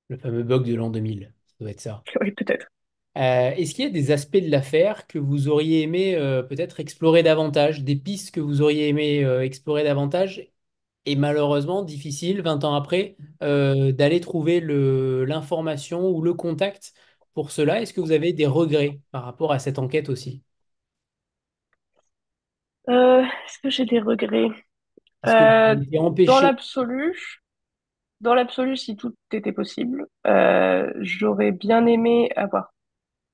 Le fameux bug de l'an 2000, ça doit être ça. Oui, peut-être. Est-ce qu'il y a des aspects de l'affaire que vous auriez aimé peut-être explorer davantage, des pistes que vous auriez aimé explorer davantage, et malheureusement difficile, 20 ans après, d'aller trouver l'information ou le contact pour cela? Est-ce que vous avez des regrets par rapport à cette enquête aussi? Est-ce que j'ai des regrets? Est-ce que vous Euh, avez été dans empêché? l'absolu, si tout était possible, j'aurais bien aimé avoir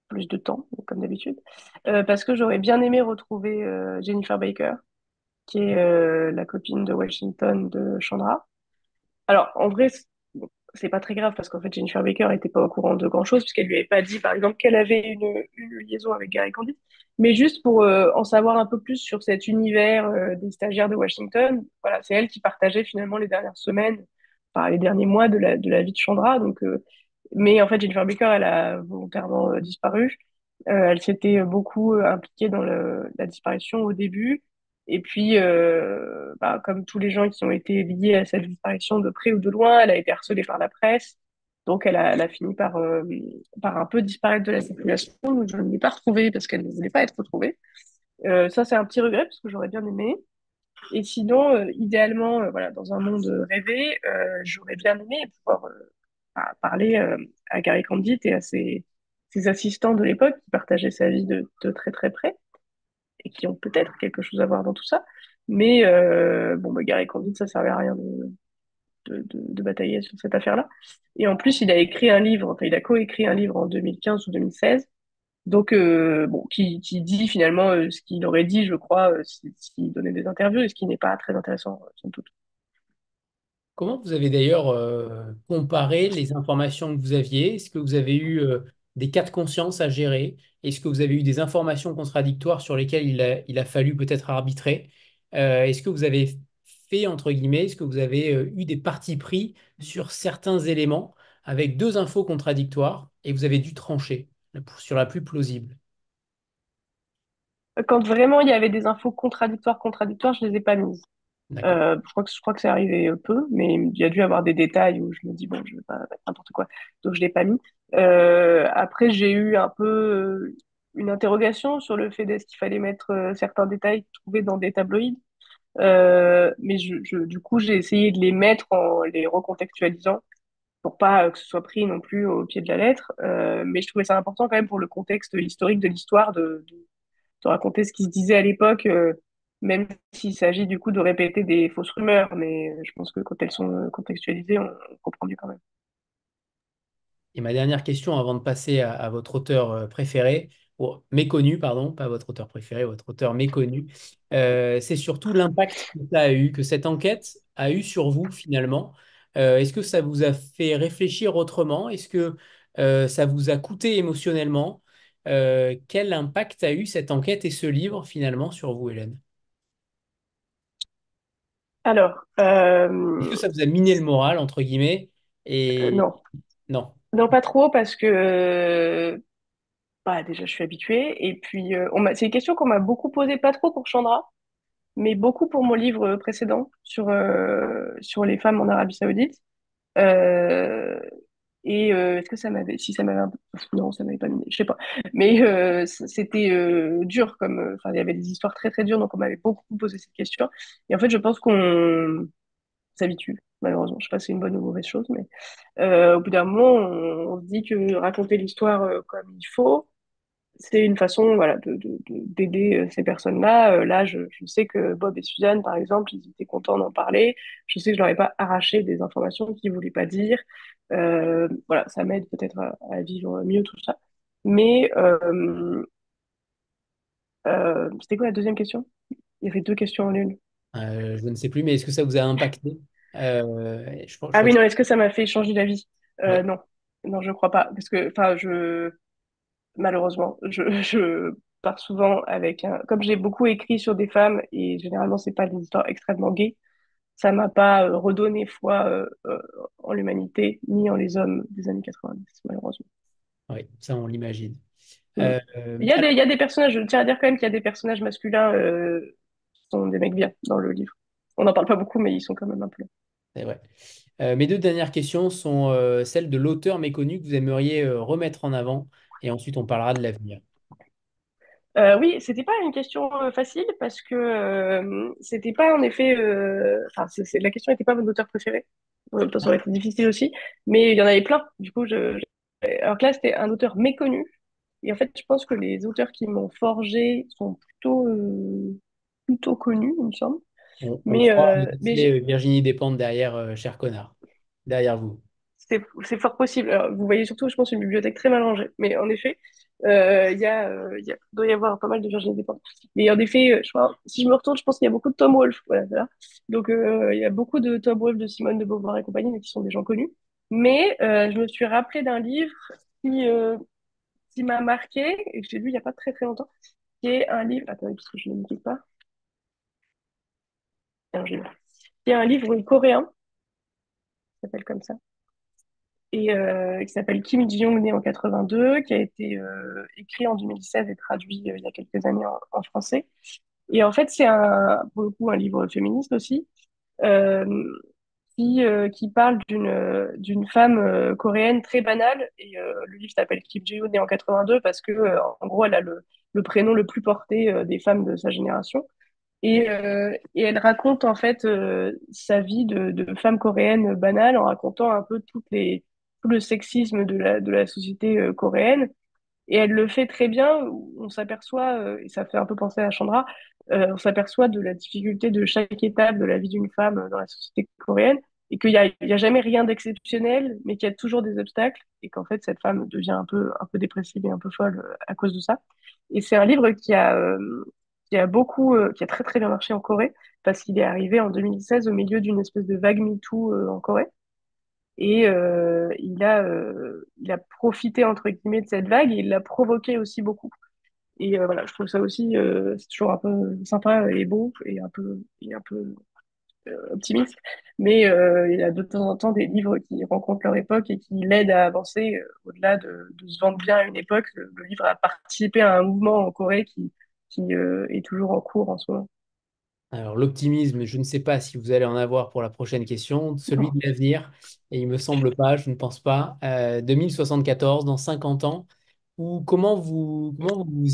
plus de temps, comme d'habitude, parce que j'aurais bien aimé retrouver Jennifer Baker, qui est la copine de Washington de Chandra. Alors, en vrai, bon, c'est pas très grave parce qu'en fait, Jennifer Baker n'était pas au courant de grand-chose puisqu'elle lui avait pas dit, par exemple, qu'elle avait une liaison avec Gary Candid. Mais juste pour en savoir un peu plus sur cet univers des stagiaires de Washington, voilà, c'est elle qui partageait finalement les dernières semaines, enfin, les derniers mois de la vie de Chandra. Donc, mais en fait, Jennifer Baker, elle a volontairement disparu. Elle s'était beaucoup impliquée dans la disparition au début. Et puis, comme tous les gens qui ont été liés à cette disparition de près ou de loin, elle a été harcelée par la presse. Donc, elle a fini par un peu disparaître de la circulation. Donc, je ne l'ai pas retrouvée parce qu'elle ne voulait pas être retrouvée. Ça, c'est un petit regret parce que j'aurais bien aimé. Et sinon, idéalement, voilà, dans un monde rêvé, j'aurais bien aimé pouvoir parler à Gary Candid et à ses assistants de l'époque qui partageaient sa vie de très très près et qui ont peut-être quelque chose à voir dans tout ça. Mais bon, bah, Gary Candid, ça servait à rien de batailler sur cette affaire-là. Et en plus, il a écrit un livre, enfin, il a coécrit un livre en 2015 ou 2016, donc bon, qui dit finalement ce qu'il aurait dit, je crois, s'il donnait des interviews, et ce qui n'est pas très intéressant, somme toute. Comment vous avez d'ailleurs comparé les informations que vous aviez? Est-ce que vous avez eu des cas de conscience à gérer? Est-ce que vous avez eu des informations contradictoires sur lesquelles il a fallu peut-être arbitrer? Est-ce que vous avez fait, entre guillemets, est-ce que vous avez eu des partis pris sur certains éléments avec deux infos contradictoires et vous avez dû trancher sur la plus plausible? Quand vraiment il y avait des infos contradictoires, je les ai pas mises. D'accord. Je crois que c'est arrivé peu, mais il y a dû avoir des détails où je me dis, bon, je vais pas mettre n'importe quoi, donc je l'ai pas mis. Après, j'ai eu un peu une interrogation sur le fait d'est-ce qu'il fallait mettre certains détails trouvés dans des tabloïds. Mais du coup, j'ai essayé de les mettre en les recontextualisant pour pas que ce soit pris non plus au pied de la lettre. Mais je trouvais ça important quand même pour le contexte historique de l'histoire de raconter ce qui se disait à l'époque, même s'il s'agit du coup de répéter des fausses rumeurs. Mais je pense que quand elles sont contextualisées, on comprend mieux quand même. Et ma dernière question avant de passer à votre auteur préféré, ou méconnu, pardon, pas votre auteur préféré, votre auteur méconnu, c'est surtout l'impact que ça a eu, que cette enquête a eu sur vous finalement. Est-ce que ça vous a fait réfléchir autrement? Est-ce que ça vous a coûté émotionnellement? Quel impact a eu cette enquête et ce livre finalement sur vous, Hélène? Alors, Est-ce que ça vous a miné le moral, entre guillemets? Et non. non. Non, pas trop, parce que bah, déjà, je suis habituée. Et puis, c'est une question qu'on m'a beaucoup posée, pas trop pour Chandra, mais beaucoup pour mon livre précédent sur les femmes en Arabie Saoudite. Euh, est-ce que ça m'avait, si ça m'avait un peu, non, ça m'avait pas miné, je sais pas. Mais c'était dur, enfin, il y avait des histoires très très dures, donc on m'avait beaucoup posé cette question. Et en fait, je pense qu'on s'habitue, malheureusement. Je sais pas si c'est une bonne ou mauvaise chose, mais au bout d'un moment, on se dit que raconter l'histoire comme il faut, c'est une façon, voilà, d'aider ces personnes-là. Là, je sais que Bob et Suzanne, par exemple, ils étaient contents d'en parler. Je sais que je leur ai pas arraché des informations qu'ils voulaient pas dire. Voilà, ça m'aide peut-être à vivre mieux tout ça. Mais c'était quoi la deuxième question? Il y avait deux questions en une. Je ne sais plus, mais est-ce que ça vous a impacté? Je Ah crois oui, que non, est-ce que ça m'a fait changer d'avis? ouais. Non, non, je crois pas, parce que, enfin, malheureusement, je pars souvent avec comme j'ai beaucoup écrit sur des femmes et généralement c'est pas des histoires extrêmement gays, ça m'a pas redonné foi en l'humanité ni en les hommes des années 90, malheureusement. Ouais, ça, on l'imagine. Mm. Euh, Il y a des personnages, je tiens à dire quand même qu'il y a des personnages masculins qui sont des mecs bien dans le livre. On n'en parle pas beaucoup, mais ils sont quand même un peu là. c'est vrai. Mes deux dernières questions sont celles de l'auteur méconnu que vous aimeriez remettre en avant, et ensuite on parlera de l'avenir. Oui, c'était pas une question facile parce que c'était pas en effet. Enfin, la question n'était pas votre auteur préféré. Ça aurait été difficile aussi, mais il y en avait plein. Du coup, alors que là, c'était un auteur méconnu. Et en fait, je pense que les auteurs qui m'ont forgé sont plutôt connus, il me semble. On Mais, croit, me euh, mais disait Virginie Despentes derrière Cher Connard, derrière vous. c'est fort possible. Alors, vous voyez surtout, je pense, une bibliothèque très mal rangée. Mais en effet, doit y avoir pas mal de Virginie Despentes. Et en effet, je crois, si je me retourne, je pense qu'il y a beaucoup de Tom Wolfe. Voilà, voilà. Donc, il y a beaucoup de Tom Wolfe, de Simone de Beauvoir et compagnie, mais qui sont des gens connus. Mais je me suis rappelé d'un livre qui, euh, qui m'a marqué et que j'ai lu il n'y a pas très très longtemps, qui est un livre. Attendez, parce que je ne me dis pas. Alors, qui est un livre coréen, qui s'appelle comme ça et qui s'appelle Kim Ji-young, né en 82, qui a été écrit en 2016 et traduit il y a quelques années en français. Et en fait, c'est pour le coup un livre féministe aussi, euh, qui parle d'une femme coréenne très banale. Et le livre s'appelle Kim Ji-young, né en 82, parce que en gros, elle a le prénom le plus porté des femmes de sa génération. Et elle raconte en fait sa vie de femme coréenne banale en racontant un peu tout le sexisme de la société coréenne. Et elle le fait très bien. On s'aperçoit, et ça fait un peu penser à Chandra, on s'aperçoit de la difficulté de chaque étape de la vie d'une femme dans la société coréenne et il y a jamais rien d'exceptionnel, mais qu'il y a toujours des obstacles et qu'en fait cette femme devient un peu dépressive et un peu folle à cause de ça. Et c'est un livre qui a qui a très très bien marché en Corée parce qu'il est arrivé en 2016 au milieu d'une espèce de vague MeToo en Corée. Et il a profité, entre guillemets, de cette vague et il l'a provoqué aussi beaucoup. Et voilà, je trouve ça aussi, c'est toujours un peu sympa et beau et un peu optimiste. Mais il y a de temps en temps des livres qui rencontrent leur époque et qui l'aident à avancer au-delà de se vendre bien à une époque. Le livre a participé à un mouvement en Corée qui est toujours en cours en ce moment. Alors, l'optimisme, je ne sais pas si vous allez en avoir pour la prochaine question, celui de l'avenir, et il me semble pas, je ne pense pas. 2074, dans 50 ans, ou comment vous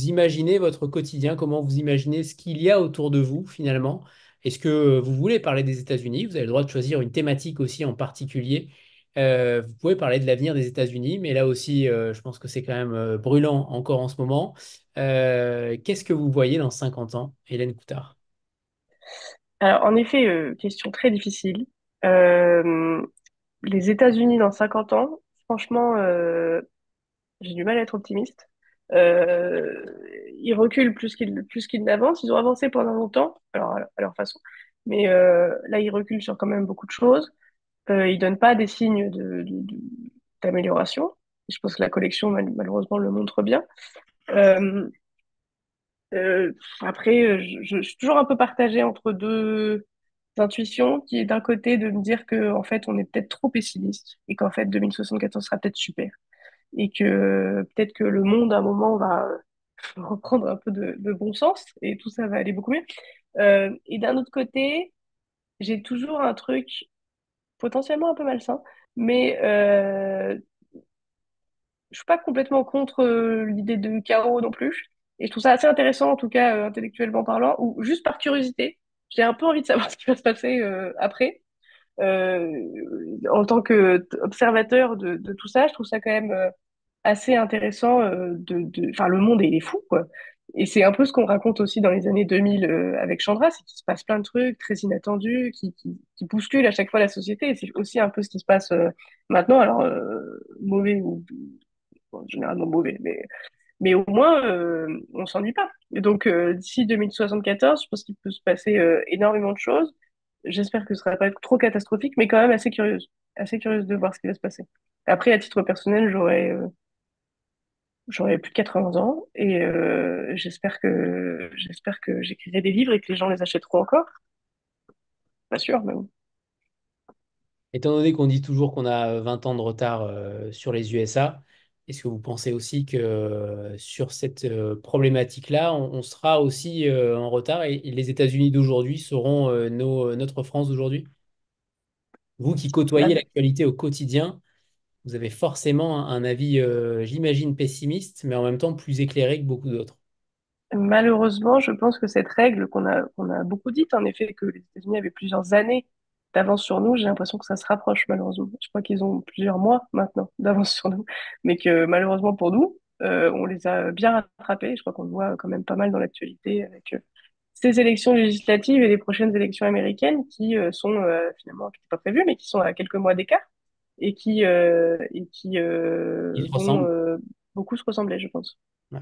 imaginez votre quotidien, comment vous imaginez ce qu'il y a autour de vous finalement? Est-ce que vous voulez parler des États-Unis? Vous avez le droit de choisir une thématique aussi en particulier. Vous pouvez parler de l'avenir des États-Unis, mais là aussi, je pense que c'est quand même brûlant encore en ce moment. Qu'est-ce que vous voyez dans 50 ans, Hélène Coutard? Alors, en effet, question très difficile. Euh, les États-Unis dans 50 ans, franchement, j'ai du mal à être optimiste. Euh, Ils reculent plus qu'ils n'avancent. Ils ont avancé pendant longtemps, alors à leur façon. Mais là, ils reculent sur quand même beaucoup de choses. Ils donnent pas des signes d'amélioration. Je pense que la collection, malheureusement, le montre bien. Euh, Après, je suis toujours un peu partagée entre deux intuitions, qui est d'un côté de me dire que en fait, on est peut-être trop pessimiste et qu'en fait, 2074 sera peut-être super et que peut-être que le monde, à un moment, va reprendre un peu de bon sens et tout ça va aller beaucoup mieux. Et d'un autre côté, j'ai toujours un truc potentiellement un peu malsain, mais je suis pas complètement contre l'idée de chaos non plus. Et je trouve ça assez intéressant, en tout cas intellectuellement parlant, ou juste par curiosité. J'ai un peu envie de savoir ce qui va se passer après. En tant qu'observateur de tout ça, je trouve ça quand même assez intéressant. Enfin, le monde, il est fou, quoi. Et c'est un peu ce qu'on raconte aussi dans les années 2000 avec Chandra, c'est qu'il se passe plein de trucs très inattendus qui bousculent à chaque fois la société. Et c'est aussi un peu ce qui se passe maintenant. Alors, mauvais ou bon, généralement mauvais, mais au moins, on s'ennuie pas. Et donc, d'ici 2074, je pense qu'il peut se passer énormément de choses. J'espère que ce sera pas trop catastrophique, mais quand même assez curieuse. Assez curieuse de voir ce qui va se passer. Après, à titre personnel, j'aurai plus de 80 ans et j'espère que j'écrirai des livres et que les gens les achèteront encore. Pas sûr, mais bon. Étant donné qu'on dit toujours qu'on a 20 ans de retard sur les USA, est-ce que vous pensez aussi que sur cette problématique-là, on sera aussi en retard et les États-Unis d'aujourd'hui seront notre France d'aujourd'hui? Vous qui côtoyez Mal- l'actualité au quotidien, vous avez forcément un avis, j'imagine, pessimiste, mais en même temps plus éclairé que beaucoup d'autres. Malheureusement, je pense que cette règle qu'on a beaucoup dite, en effet, que les États-Unis avaient plusieurs années d'avance sur nous, j'ai l'impression que ça se rapproche, malheureusement. Je crois qu'ils ont plusieurs mois maintenant d'avance sur nous, mais que malheureusement pour nous, on les a bien rattrapés. Je crois qu'on le voit quand même pas mal dans l'actualité avec ces élections législatives et les prochaines élections américaines qui sont finalement qui n'étaient pas prévues, mais qui sont à quelques mois d'écart et qui Ils se vont ressemblent. beaucoup se ressembler, je pense. Ouais.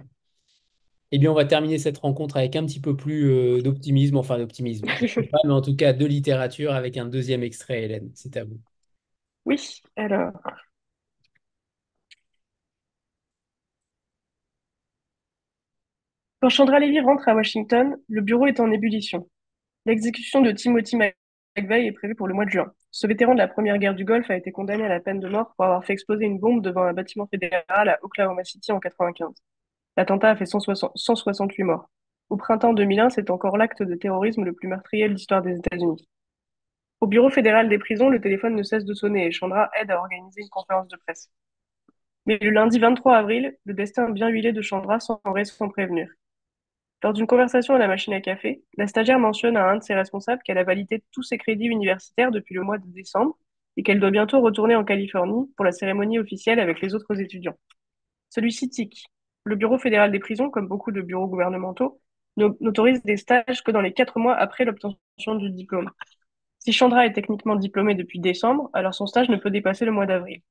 Eh bien, on va terminer cette rencontre avec un petit peu plus d'optimisme, enfin d'optimisme, je sais pas, mais en tout cas de littérature avec un deuxième extrait, Hélène. C'est à vous. Oui, alors. Quand Chandra Levy rentre à Washington, le bureau est en ébullition. L'exécution de Timothy McVeigh est prévue pour le mois de juin. Ce vétéran de la première guerre du Golfe a été condamné à la peine de mort pour avoir fait exploser une bombe devant un bâtiment fédéral à Oklahoma City en 1995. L'attentat a fait 168 morts. Au printemps 2001, c'est encore l'acte de terrorisme le plus meurtrier de l'histoire des États-Unis. Au bureau fédéral des prisons, le téléphone ne cesse de sonner et Chandra aide à organiser une conférence de presse. Mais le lundi 23 avril, le destin bien huilé de Chandra s'en sans prévenir. Lors d'une conversation à la machine à café, la stagiaire mentionne à un de ses responsables qu'elle a validé tous ses crédits universitaires depuis le mois de décembre et qu'elle doit bientôt retourner en Californie pour la cérémonie officielle avec les autres étudiants. Celui-ci tique. Le Bureau fédéral des prisons, comme beaucoup de bureaux gouvernementaux, n'autorise des stages que dans les 4 mois après l'obtention du diplôme. Si Chandra est techniquement diplômée depuis décembre, alors son stage ne peut dépasser le mois d'avril.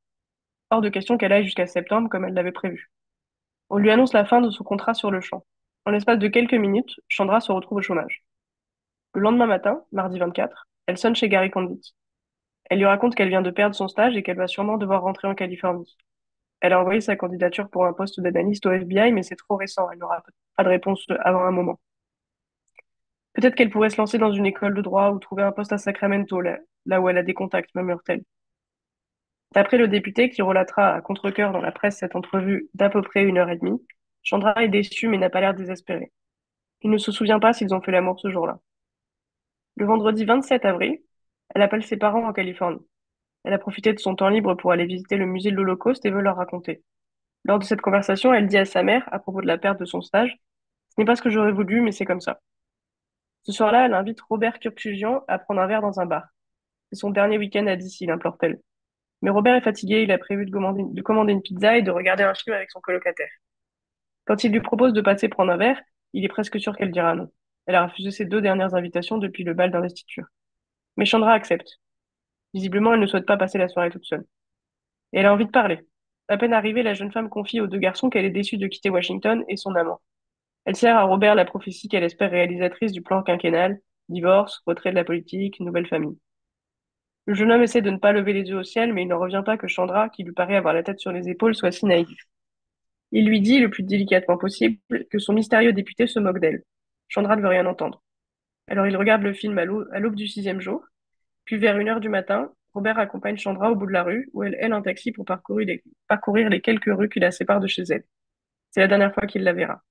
Hors de question qu'elle aille jusqu'à septembre comme elle l'avait prévu. On lui annonce la fin de son contrat sur le champ. En l'espace de quelques minutes, Chandra se retrouve au chômage. Le lendemain matin, mardi 24, elle sonne chez Gary Condit. Elle lui raconte qu'elle vient de perdre son stage et qu'elle va sûrement devoir rentrer en Californie. Elle a envoyé sa candidature pour un poste d'analyste au FBI, mais c'est trop récent, elle n'aura pas de réponse avant un moment. Peut-être qu'elle pourrait se lancer dans une école de droit ou trouver un poste à Sacramento, là où elle a des contacts, murmure-t-elle. D'après le député qui relatera à contre-cœur dans la presse cette entrevue d'à peu près 1 heure et demie, Chandra est déçue mais n'a pas l'air désespérée. Il ne se souvient pas s'ils ont fait l'amour ce jour-là. Le vendredi 27 avril, elle appelle ses parents en Californie. Elle a profité de son temps libre pour aller visiter le musée de l'Holocauste et veut leur raconter. Lors de cette conversation, elle dit à sa mère, à propos de la perte de son stage, ce n'est pas ce que j'aurais voulu, mais c'est comme ça. Ce soir-là, elle invite Robert Kurkdjian à prendre un verre dans un bar. C'est son dernier week-end à DC, implore-t-elle. Mais Robert est fatigué, il a prévu de commander une pizza et de regarder un film avec son colocataire. Quand il lui propose de passer prendre un verre, il est presque sûr qu'elle dira non. Elle a refusé ses 2 dernières invitations depuis le bal d'investiture. Mais Chandra accepte. Visiblement, elle ne souhaite pas passer la soirée toute seule. et elle a envie de parler. À peine arrivée, la jeune femme confie aux deux garçons qu'elle est déçue de quitter Washington et son amant. Elle sert à Robert la prophétie qu'elle espère réalisatrice du plan quinquennal, divorce, retrait de la politique, nouvelle famille. Le jeune homme essaie de ne pas lever les yeux au ciel, mais il n'en revient pas que Chandra, qui lui paraît avoir la tête sur les épaules, soit si naïve. Il lui dit, le plus délicatement possible, que son mystérieux député se moque d'elle. Chandra ne veut rien entendre. Alors il regarde le film à l'aube du sixième jour, puis vers 1 heure du matin, Robert accompagne Chandra au bout de la rue, où elle haile un taxi pour parcourir les quelques rues qui la séparent de chez elle. C'est la dernière fois qu'il la verra.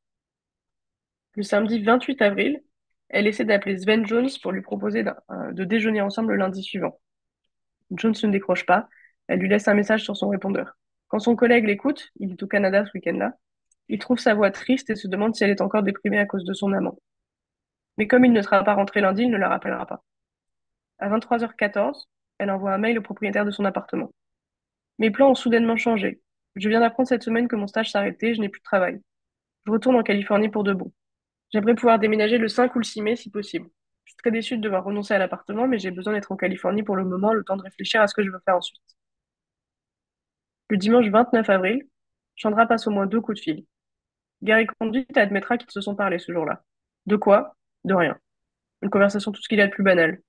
Le samedi 28 avril, elle essaie d'appeler Sven Jones pour lui proposer de déjeuner ensemble le lundi suivant. Jones ne décroche pas, elle lui laisse un message sur son répondeur. Quand son collègue l'écoute, il est au Canada ce week-end-là, il trouve sa voix triste et se demande si elle est encore déprimée à cause de son amant. Mais comme il ne sera pas rentré lundi, il ne la rappellera pas. À 23h14, elle envoie un mail au propriétaire de son appartement. Mes plans ont soudainement changé. Je viens d'apprendre cette semaine que mon stage s'arrêtait, je n'ai plus de travail. Je retourne en Californie pour de bon. J'aimerais pouvoir déménager le 5 ou le 6 mai si possible. Je suis très déçue de devoir renoncer à l'appartement, mais j'ai besoin d'être en Californie pour le moment, le temps de réfléchir à ce que je veux faire ensuite. Le dimanche 29 avril, Chandra passe au moins 2 coups de fil. Gary Condit admettra qu'ils se sont parlé ce jour-là. De quoi? De rien. Une conversation tout ce qu'il y a de plus banal.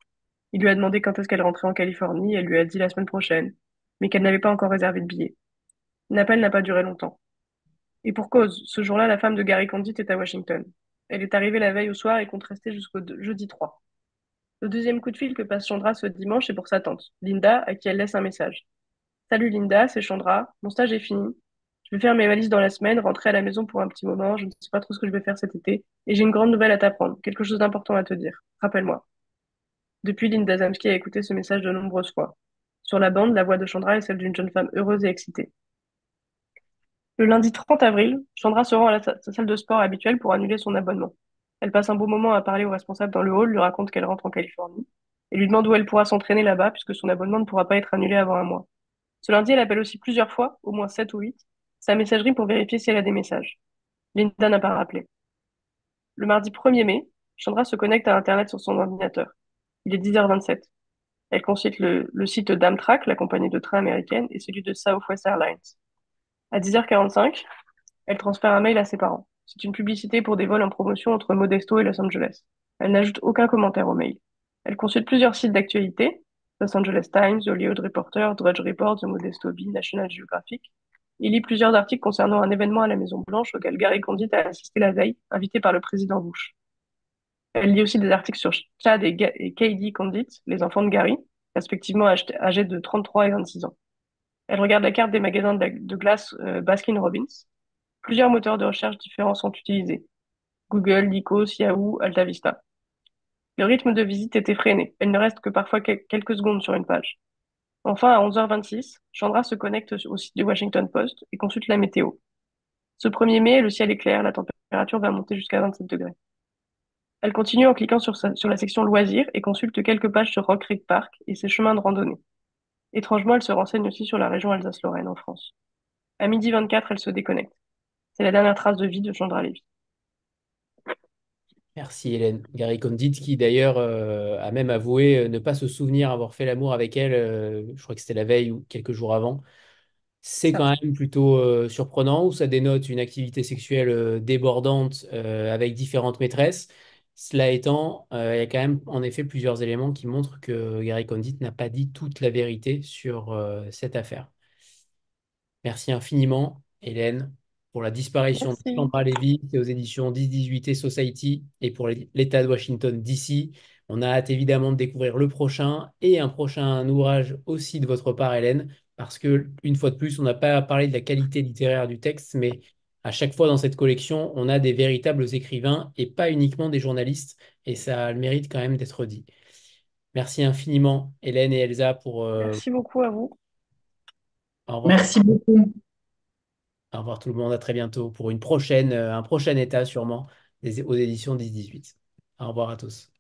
Il lui a demandé quand est-ce qu'elle rentrait en Californie, elle lui a dit la semaine prochaine, mais qu'elle n'avait pas encore réservé de billet. L'appel n'a pas duré longtemps. Et pour cause, ce jour-là, la femme de Gary Condit est à Washington. Elle est arrivée la veille au soir et compte rester jusqu'au jeudi 3. Le deuxième coup de fil que passe Chandra ce dimanche est pour sa tante, Linda, à qui elle laisse un message. Salut Linda, c'est Chandra, mon stage est fini. Je vais faire mes valises dans la semaine, rentrer à la maison pour un petit moment, je ne sais pas trop ce que je vais faire cet été, et j'ai une grande nouvelle à t'apprendre, quelque chose d'important à te dire. Rappelle-moi. Depuis, Linda Zamski a écouté ce message de nombreuses fois. Sur la bande, la voix de Chandra est celle d'une jeune femme heureuse et excitée. Le lundi 30 avril, Chandra se rend à sa salle de sport habituelle pour annuler son abonnement. Elle passe un bon moment à parler au responsable dans le hall, lui raconte qu'elle rentre en Californie, et lui demande où elle pourra s'entraîner là-bas puisque son abonnement ne pourra pas être annulé avant un mois. Ce lundi, elle appelle aussi plusieurs fois, au moins 7 ou 8, sa messagerie pour vérifier si elle a des messages. Linda n'a pas rappelé. Le mardi 1er mai, Chandra se connecte à Internet sur son ordinateur. Il est 10h27. Elle consulte le site d'Amtrak, la compagnie de train américaine, et celui de Southwest Airlines. À 10h45, elle transfère un mail à ses parents. C'est une publicité pour des vols en promotion entre Modesto et Los Angeles. Elle n'ajoute aucun commentaire au mail. Elle consulte plusieurs sites d'actualité, Los Angeles Times, The Hollywood Reporter, Drudge Report, The Modesto Bee, National Geographic. Il lit plusieurs articles concernant un événement à la Maison-Blanche auquel Gary Condit a assisté la veille, invité par le président Bush. Elle lit aussi des articles sur Chad et Katie Condit, les enfants de Gary, respectivement âgés de 33 et 26 ans. Elle regarde la carte des magasins de glace Baskin-Robbins. Plusieurs moteurs de recherche différents sont utilisés. Google, Lycos, Yahoo, AltaVista. Le rythme de visite est effréné. Elle ne reste que parfois quelques secondes sur une page. Enfin, à 11h26, Chandra se connecte au site du Washington Post et consulte la météo. Ce 1er mai, le ciel est clair, la température va monter jusqu'à 27 degrés. Elle continue en cliquant sur la section loisirs et consulte quelques pages sur Rock Creek Park et ses chemins de randonnée. Étrangement, elle se renseigne aussi sur la région Alsace-Lorraine en France. À 12h24, elle se déconnecte. C'est la dernière trace de vie de Chandra Levy. Merci Hélène. Gary Condit qui d'ailleurs a même avoué ne pas se souvenir avoir fait l'amour avec elle, je crois que c'était la veille ou quelques jours avant. C'est Ça. quand même plutôt surprenant, où ça dénote une activité sexuelle débordante avec différentes maîtresses. Cela étant, il y a quand même en effet plusieurs éléments qui montrent que Gary Condit n'a pas dit toute la vérité sur cette affaire. Merci infiniment, Hélène, pour la disparition de Merci. Chandra Levy, c'est aux éditions 10-18 et Society, et pour l'État de Washington, D.C. On a hâte évidemment de découvrir le prochain et un prochain ouvrage aussi de votre part, Hélène, parce que, une fois de plus, on n'a pas parlé de la qualité littéraire du texte, mais à chaque fois dans cette collection, on a des véritables écrivains et pas uniquement des journalistes, et ça a le mérite quand même d'être dit. Merci infiniment, Hélène et Elsa, pour... Merci beaucoup à vous. Au revoir. Merci beaucoup. Au revoir tout le monde, à très bientôt pour une prochaine, un prochain état sûrement aux éditions 10-18. Au revoir à tous.